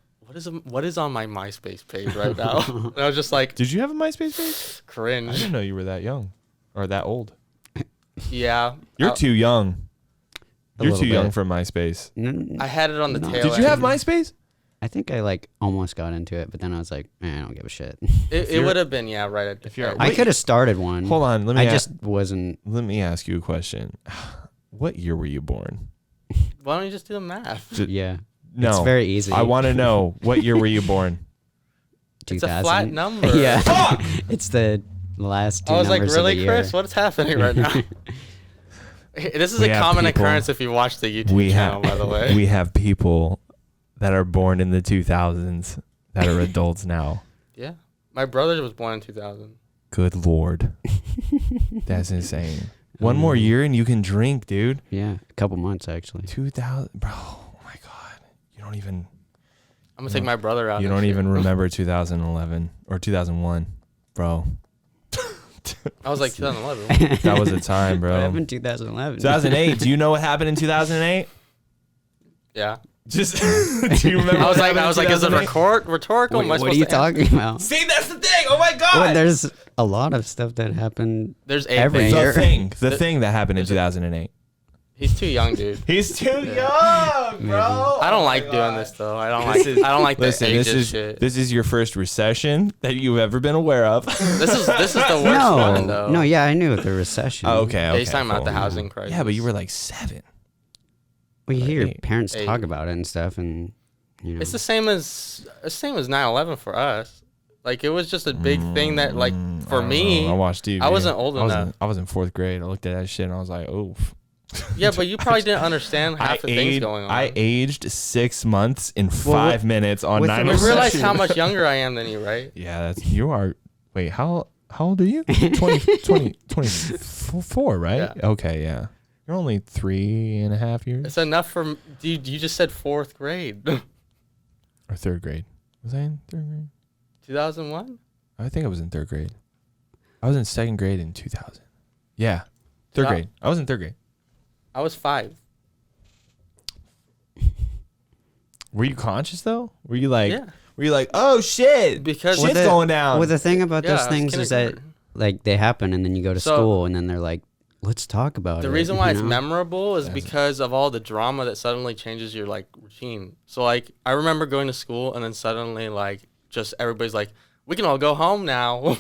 what is on my MySpace page right now? And I was just like, Did you have a MySpace page? I cringe. didn't know you were that young or that old. Yeah, You're too young. A You're little too young bit. for MySpace. I had it on the No. tail. Did you have end. MySpace? I think I like almost got into it, but then I was like, I don't give a shit. It would have been right at. if you're- the I Wait. could have started one. Hold on. I just wasn't. let me ask you a question. What year were you born? Why don't you just do the math? Yeah. No. It's very easy. I want to know what year were you born? It's a flat number. Yeah. It's the last two I was like, numbers really, of the year. Chris? What's happening right now? This is We a have common people- occurrence if you watch the YouTube channel, by the way. We have people that are born in the 2000s that are adults now. Yeah. My brother was born in 2000. Good Lord. That's insane. One more year and you can drink, dude. Yeah, a couple months actually. 2000, bro. Oh my God. You don't even. I'm going to take my brother out. You next don't year. even remember 2011 or 2001, bro. I was like 2011. That was a time, What bro. happened in 2011? 2008. Do you know what happened in 2008? Yeah. Just do you remember? I was what like, is it happened in 2008? rhetorical? What, Am I what supposed are you to answer? talking about? See, that's the thing. Oh my God. Well, there's a lot of stuff that happened. There's 8 Every things. year. the thing that happened in 2008. He's too young, dude. He's too young, bro. I don't like doing this though. I don't like the Listen, ages shit. this is your first recession that you've ever been aware of. This is the worst one though. No, yeah, I knew the recession. Oh, okay, Yeah, he's talking about cool. the housing crisis. Yeah, but you were like 7. Well, you hear your 8. parents 8. talk about it and stuff, and you know. It's the same as 9/11 for us. Like it was just a big thing that like for I don't me. know. I watched TV. I wasn't old enough. I was in 4th grade. I looked at that shit and I was like, oof. Yeah, but you probably didn't understand half the things going on. I aged 6 months in Well, 5 minutes on with the 9/11. You recession- realize how much younger I am than you, right? Yeah, that's you are. Wait, how old are you? 24, right? Yeah. Okay, yeah. You're only 3.5 years It's enough for you. You just said 4th grade, or 3rd grade. Was I in 3rd grade? 2001. I think I was in 3rd grade. I was in 2nd grade in 2000. Yeah, 3rd Yeah. grade. I was in 3rd grade. I was 5. Were you conscious though? Were you like? Yeah. Were you like, oh shit? Because shit's the- going down. Well, the thing about Yeah, those I was things is that kindergarten. like they happen, and then you go to So- school, and then they're like, "Let's talk about it." The reason why you it's know? memorable is Yes. because of all the drama that suddenly changes your like routine. So like I remember going to school and then suddenly like just everybody's like, we can all go home now.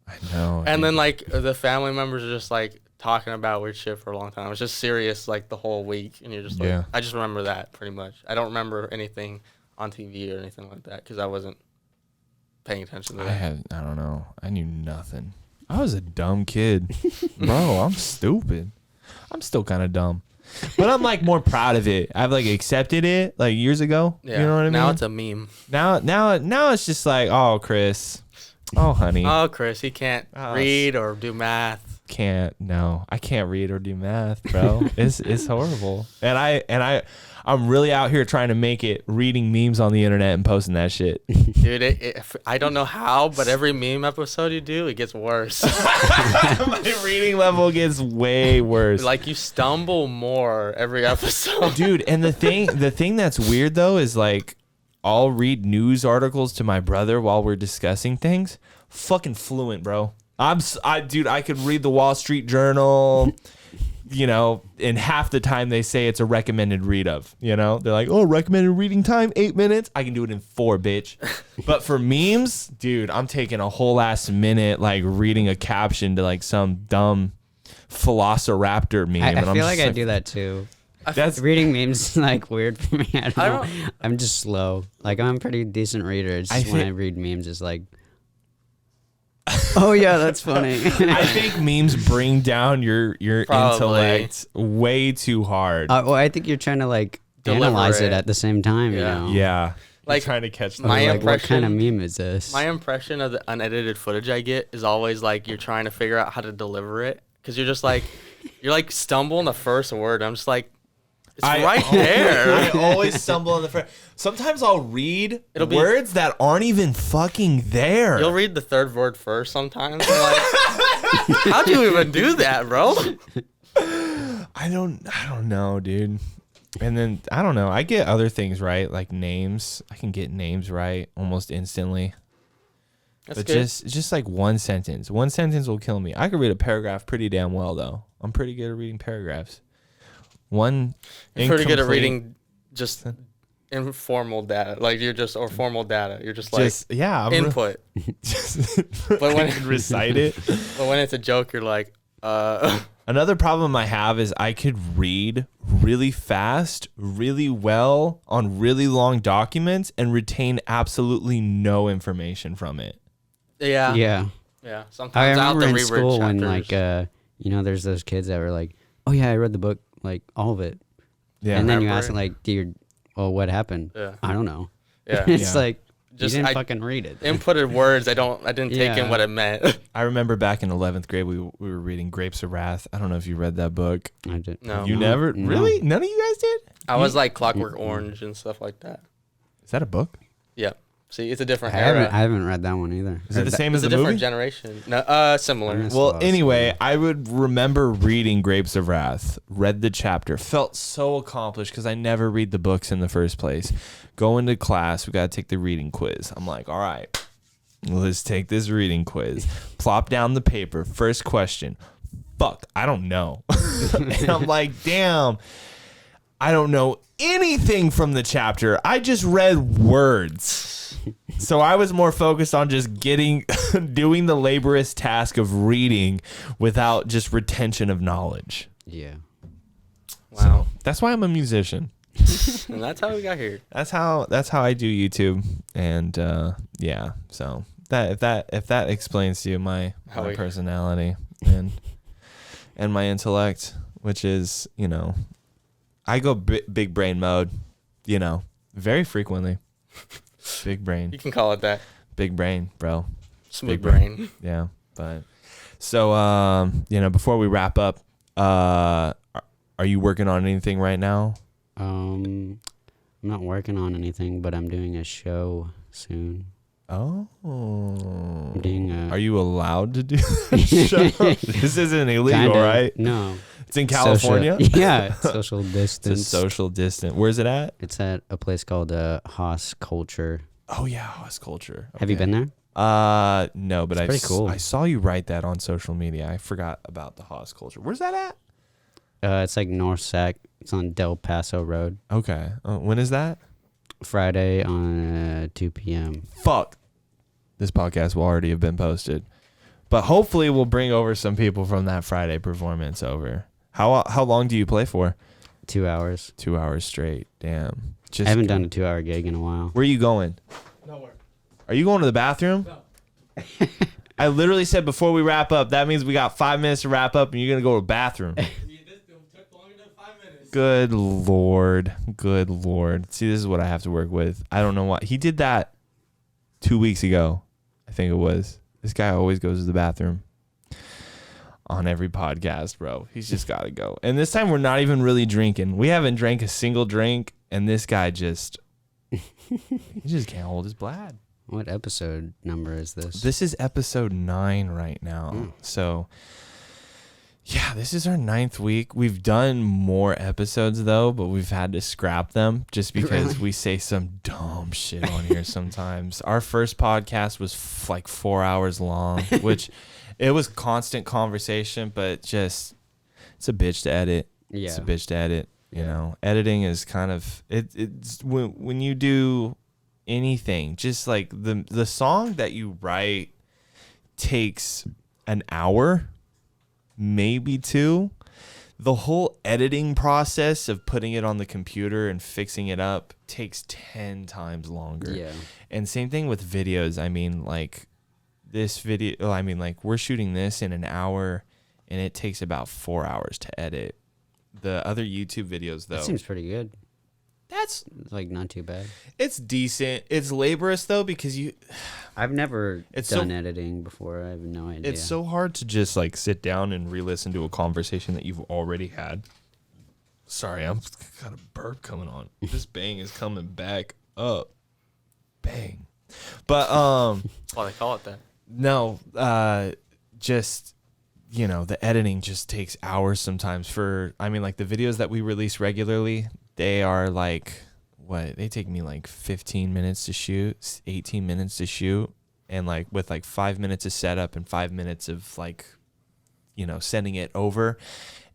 I know. And then like the family members are just like talking about weird shit for a long time. It was just serious like the whole week, and you're just like, Yeah. I just remember that pretty much. I don't remember anything on TV or anything like that because I wasn't paying attention to that. I don't know. I knew nothing. I was a dumb kid, bro. I'm stupid. I'm still kind of dumb, but I'm like more proud of it. I've like accepted it like years ago. Yeah. You know what I mean? Now it's a meme. Now it's just like, oh, Chris, oh, honey, Oh, Chris, he can't Oh, read or do math. I can't read or do math, bro. It's horrible. And I'm really out here trying to make it reading memes on the internet and posting that shit. Dude, I don't know how, but every meme episode you do, it gets worse. My reading level gets way worse. Like you stumble more every episode. Dude, and the thing that's weird though is like I'll read news articles to my brother while we're discussing things. Fucking fluent, bro. I could read the Wall Street Journal, you know, and half the time they say it's a recommended read of, you know? They're like, "Oh, recommended reading time 8 minutes." I can do it in 4, bitch. But for memes, dude, I'm taking a whole ass minute like reading a caption to like some dumb Velociraptor meme. I and I'm feel just like I do that too. That's Reading memes is like weird for me. I don't I know. don't- I'm just slow. Like I'm a pretty decent reader. It's just when think- I read memes, it's like Oh yeah, that's funny. I think memes bring down your Probably. intellect way too hard. Well, I think you're trying to like Deliver analyze it it. at the same time. Yeah. You know? Yeah. Like, You're trying to catch the my Like, what kind of impression- meme is this? My impression of the unedited footage I get is always like you're trying to figure out how to deliver it because you're just like you're like stumbling the first word. I'm just like, it's right there. I always stumble on the first. Sometimes I'll read It'll be- words that aren't even fucking there. You'll read the third word first sometimes. I'm like, how'd you even do that, bro? I don't know, dude. And then I don't know. I get other things right, like names. I can get names right almost instantly. That's But good. just like one sentence. One sentence will kill me. I can read a paragraph pretty damn well though. I'm pretty good at reading paragraphs. One You're pretty good at incomplete- reading just informal data, like you're just or formal data. You're just like yeah, I'm input. but when- I can recite it. But when it's a joke, you're like, Another problem I have is I could read really fast, really well on really long documents and retain absolutely no information from it. yeah, yeah. yeah. I Sometimes I'll have remember to in reread school when chapters. there's those kids that were like, "Oh yeah, I read the book, like all of it," Yeah. and then you Remember ask them like, "Dude, well, what happened?" Yeah. I don't know. Yeah. It's Yeah. like Just- you didn't I- fucking read it. Inputted words. I didn't take Yeah. in what it meant. I remember back in 11th grade, we were reading Grapes of Wrath. I don't know if you read that book. I did. No. You never? No. Really? None of you guys did? I was like Clockwork Orange and stuff like that. Is that a book? Yeah. See, it's a different I era. haven't read that one either. Is it the same It's as a the different movie? generation. No, similar. Yes. Well, Lost, anyway, yeah. I would remember reading Grapes of Wrath, read the chapter, felt so accomplished because I never read the books in the first place. Go into class, we got to take the reading quiz. I'm like, all right, let's take this reading quiz. Plop down the paper. First question. Fuck, I don't know. And I'm like, damn, I don't know anything from the chapter. I just read words. So I was more focused on just doing the laborious task of reading without just retention of knowledge. Yeah. Wow. That's why I'm a musician. And that's how we got here. That's how I do YouTube. And yeah, so if that explains to you my How we- personality and my intellect, which is, I go big brain mode, very frequently. Big brain. You can call it that. Big brain, bro. Smooth Big brain. brain. Yeah, but so before we wrap up, are you working on anything right now? I'm not working on anything, but I'm doing a show soon. Oh, I'm doing a are you allowed to do a show? This isn't illegal, kinda- right? No. It's in California. Yeah, social It's a distance. social distance. Where's it at? It's at a place called Haas Culture. Oh yeah, House Culture. Have you Okay. been there? No, but It's pretty cool. I saw you write that on social media. I forgot about the Haas Culture. Where's that at? It's like North Sac. It's on Del Paso Road. Okay. When is that? Friday on 2 p.m. Fuck. This podcast will already have been posted. But hopefully we'll bring over some people from that Friday performance over. How long do you play for? 2 hours. 2 hours straight. Damn. I haven't done a 2-hour gig in a while. Where are you going? Nowhere. Are you going to the bathroom? No. I literally said before we wrap up, that means we got 5 minutes to wrap up and you're going to go to the bathroom. This took longer than 5 minutes. Good Lord. Good Lord. See, this is what I have to work with. I don't know why. He did that 2 weeks ago, I think it was. This guy always goes to the bathroom on every podcast, bro. He's just got to go. And this time we're not even really drinking. We haven't drank a single drink, and this guy he just can't hold his blad. What episode number is this? This is episode 9 right now. So, yeah, this is our 9th week. We've done more episodes, though, but we've had to scrap them just because we say some dumb shit on here sometimes. Our first podcast was like 4 hours long, which it was constant conversation, but just it's a bitch to edit. Yeah. It's a bitch to edit. You know, editing is kind of it's when you do anything, just like the song that you write takes an hour, maybe 2. The whole editing process of putting it on the computer and fixing it up takes 10 times longer. Yeah. And same thing with videos. I mean, like this video, well, I mean, like, we're shooting this in an hour, and it takes about 4 hours to edit. The other YouTube videos, though, That seems pretty good. that's It's like not too bad. it's decent. It's laborious though because I've never It's done so- editing before. I have no idea. it's so hard to just like sit down and re-listen to a conversation that you've already had. Sorry, I'm got a burp coming on. This bang is coming back up. Bang. But That's why they call it that. no, just the editing just takes hours sometimes I mean, like the videos that we release regularly, they are like they take me like 15 minutes to shoot, 18 minutes to shoot, and like with like 5 minutes of setup and 5 minutes of like sending it over.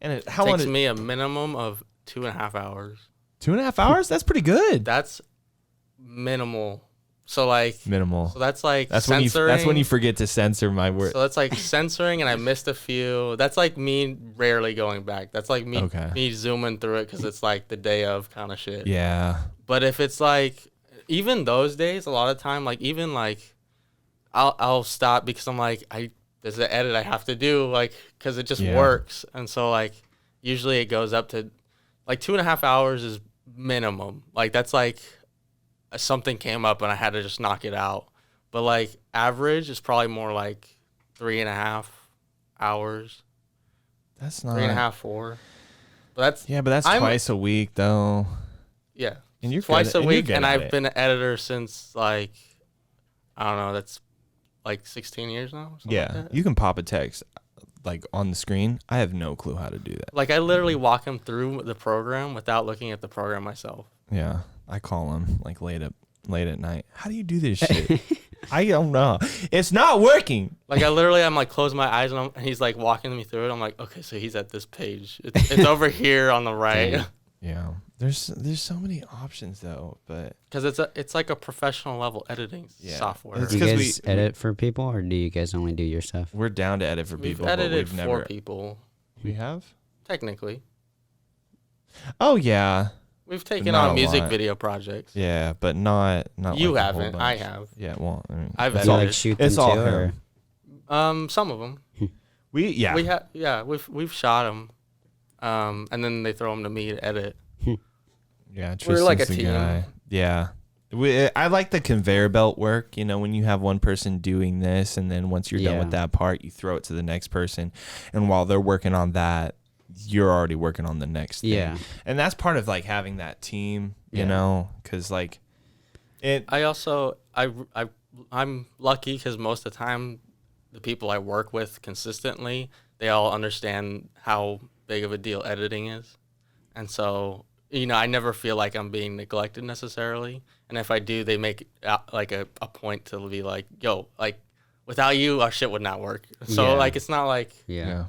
And it Takes me a minimum of 2.5 hours. 2.5 hours? That's pretty good. That's minimal. So like Minimal. So that's like That's censoring. when you forget to censor my word. So that's like censoring, and I missed a few. That's like me rarely going back. That's like me Okay. me zooming through it because it's like the day of kind of shit. Yeah. But if it's like even those days, a lot of time, like even like I'll stop because I'm like there's an edit I have to do, like because it just Yeah. works. And so like usually it goes up to like 2.5 hours is minimum. Like that's like something came up and I had to just knock it out. But like average is probably more like 3.5 hours, That's not 3.5, 4. But that's I'm- twice a week though. yeah, And you're twice good, a and you're week, good and at I've it. been an editor since like I don't know, that's like 16 years now. Something Yeah, like that. you can pop a text like on the screen. I have no clue how to do that. Like I literally walk him through the program without looking at the program myself. Yeah, I call him like late at night. How do you do this shit? I don't know. It's not working. Like I'm like close my eyes and he's like walking me through it. I'm like, okay, so he's at this page. It's over here on the right. Dang. Yeah, there's so many options though, but Because it's like a professional level editing Yeah. software. It's Do you 'cause guys edit for people, or do you guys only do your stuff? we're down to edit for We've people. but edited we've for never. people, We have. technically. Oh yeah, We've taken Not on a music lot. video projects. yeah, but not. You like a whole haven't. I bunch. have. Yeah, well, I mean, I've Do it's you all, like shoot it's them all too, or him. Some of them. We We've shot them, and then they throw them to me to edit. Yeah, We're like a Tristan's the team. guy. Yeah. I like the conveyor belt work, when you have one person doing this and then once you're done Yeah. with that part, you throw it to the next person. And while they're working on that, you're already working on the next thing. Yeah. And that's part of like having that team, Yeah. because like it. I also I'm lucky because most of the time, the people I work with consistently, they all understand how big of a deal editing is, and so I never feel like I'm being neglected necessarily. And if I do, they make like a point to be like, yo, like without you, our shit would not work. So Yeah. like it's not like yeah.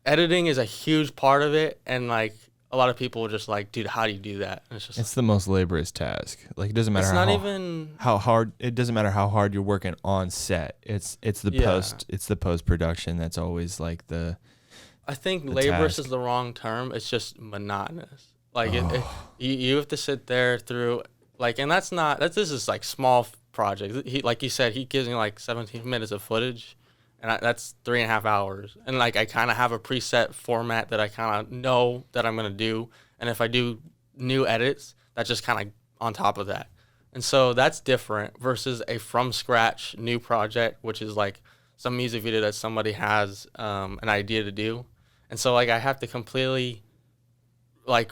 editing is a huge part of it, and like a lot of people are just like, dude, how do you do that? And it's just It's the most laborious task. Like it doesn't matter it's how, not even how hard. It doesn't matter how hard you're working on set. It's the Yeah. post production that's always like the. I think the laborious task. is the wrong term. It's just monotonous. Like you have to sit there through like, and this is like small project. He, like you said, he gives me like 17 minutes of footage, and that's 3.5 hours. And like I kind of have a preset format that I kind of know that I'm gonna do, and if I do new edits, that's just kind of on top of that. And so that's different versus a from scratch new project, which is like some music video that somebody has an idea to do. And so like I have to completely like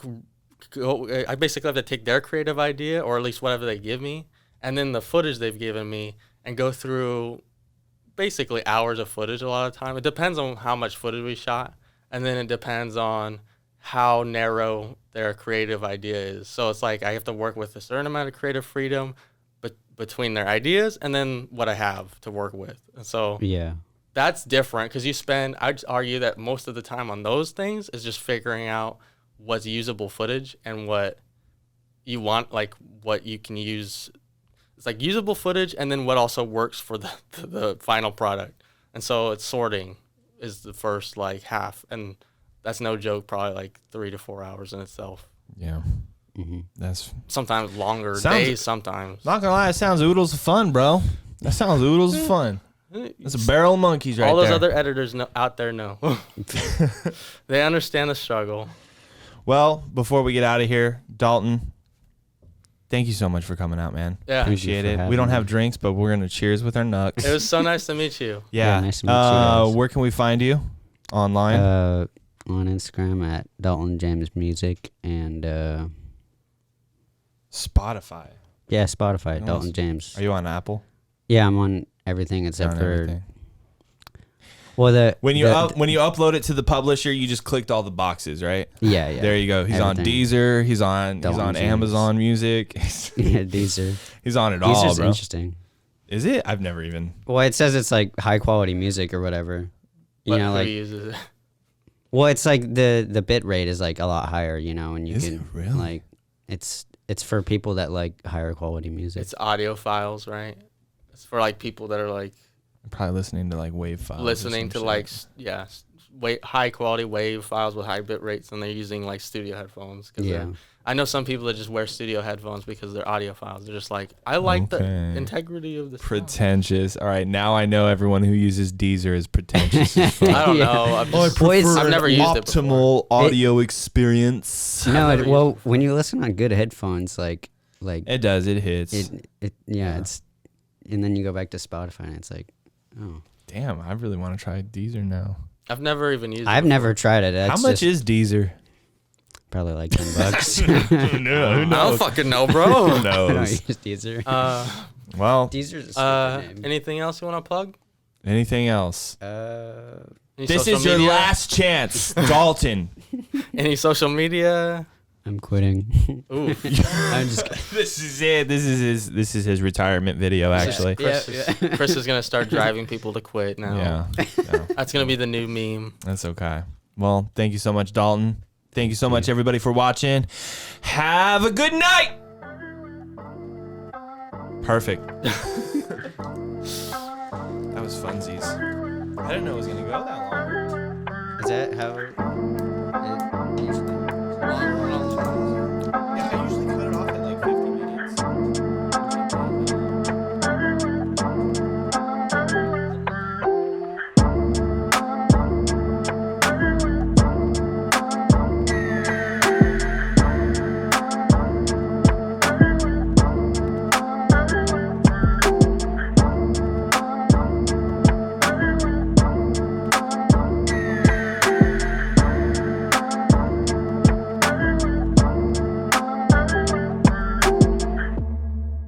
I basically have to take their creative idea, or at least whatever they give me, and then the footage they've given me, and go through basically hours of footage a lot of time. It depends on how much footage we shot, and then it depends on how narrow their creative idea is. So it's like I have to work with a certain amount of creative freedom between their ideas and then what I have to work with. And so Yeah. that's different because I'd argue that most of the time on those things is just figuring out what's usable footage and what you want, like what you can use. It's like usable footage and then what also works for the final product. And so it's sorting is the first like half. And that's no joke, probably like 3 to 4 hours in itself. Yeah. Mm-hmm. That's Sometimes longer Sounds- days, sometimes. not gonna lie. It sounds oodles of fun, bro. That sounds oodles of fun. That's a barrel of monkeys right All those there. other editors out there know. They understand the struggle. Well, before we get out of here, Dalton, thank you so much for coming out, man. Yeah. Appreciate for it. We having don't me. have drinks, but we're going to cheers with our knucks. It was so nice to meet you. Yeah. nice to meet you guys. Where can we find you? Online? On Instagram at Dalton James Music and Spotify. yeah, Spotify, Nice. Dalton James. Are you on Apple? Yeah, I'm on everything except On for everything. well When you when you upload it to the publisher, you just clicked all the boxes, right? yeah. There you go. He's on Everything. Deezer. He's on Dalton James. Amazon Music. Yeah, Deezer. He's on it all, Deezer's bro. interesting. Is it? I've never even. Well, it says it's like high quality music or whatever. You But know, who like uses it? well, it's like the bit rate is like a lot higher, you know, and you Is can it really? like it's for people that like higher quality music. It's audio files, right? It's for like people that are like I'm probably listening to like wave files. or listening some to shit. like high quality wave files with high bit rates, and they're using like studio headphones. Yeah. I know some people that just wear studio headphones because they're audio files. They're just like, I like the Okay. integrity of the sound. Pretentious. All right, now I know everyone who uses Deezer is pretentious as fuck. I don't Yeah. know. I'm Oh, just, Boys, I've never used it before. optimal audio experience. No, never well, when you listen on good headphones, like It does. It hits. it's and then you go back to Spotify and it's like, oh, Damn, I really want to try Deezer now. I've never even used it. I've never tried it. How That's much just is Deezer? probably like $10. No, I don't fucking know, Who bro. I don't knows? use Deezer. Well, Deezer's a stupid name. Anything else you want to plug? anything else? Any This social is your media? last chance, Dalton. Any social media? I'm quitting. Ooh. I'm just kidding. This is it. This is his retirement video, actually. Chris is gonna start driving people to quit now. Yeah. Yeah. That's gonna be the new meme. That's okay. Well, thank you so much, Dalton. Thank you so much, everybody, for watching. Have a good night. Perfect. That was funsies. I didn't know it was going to go that long. Is that how?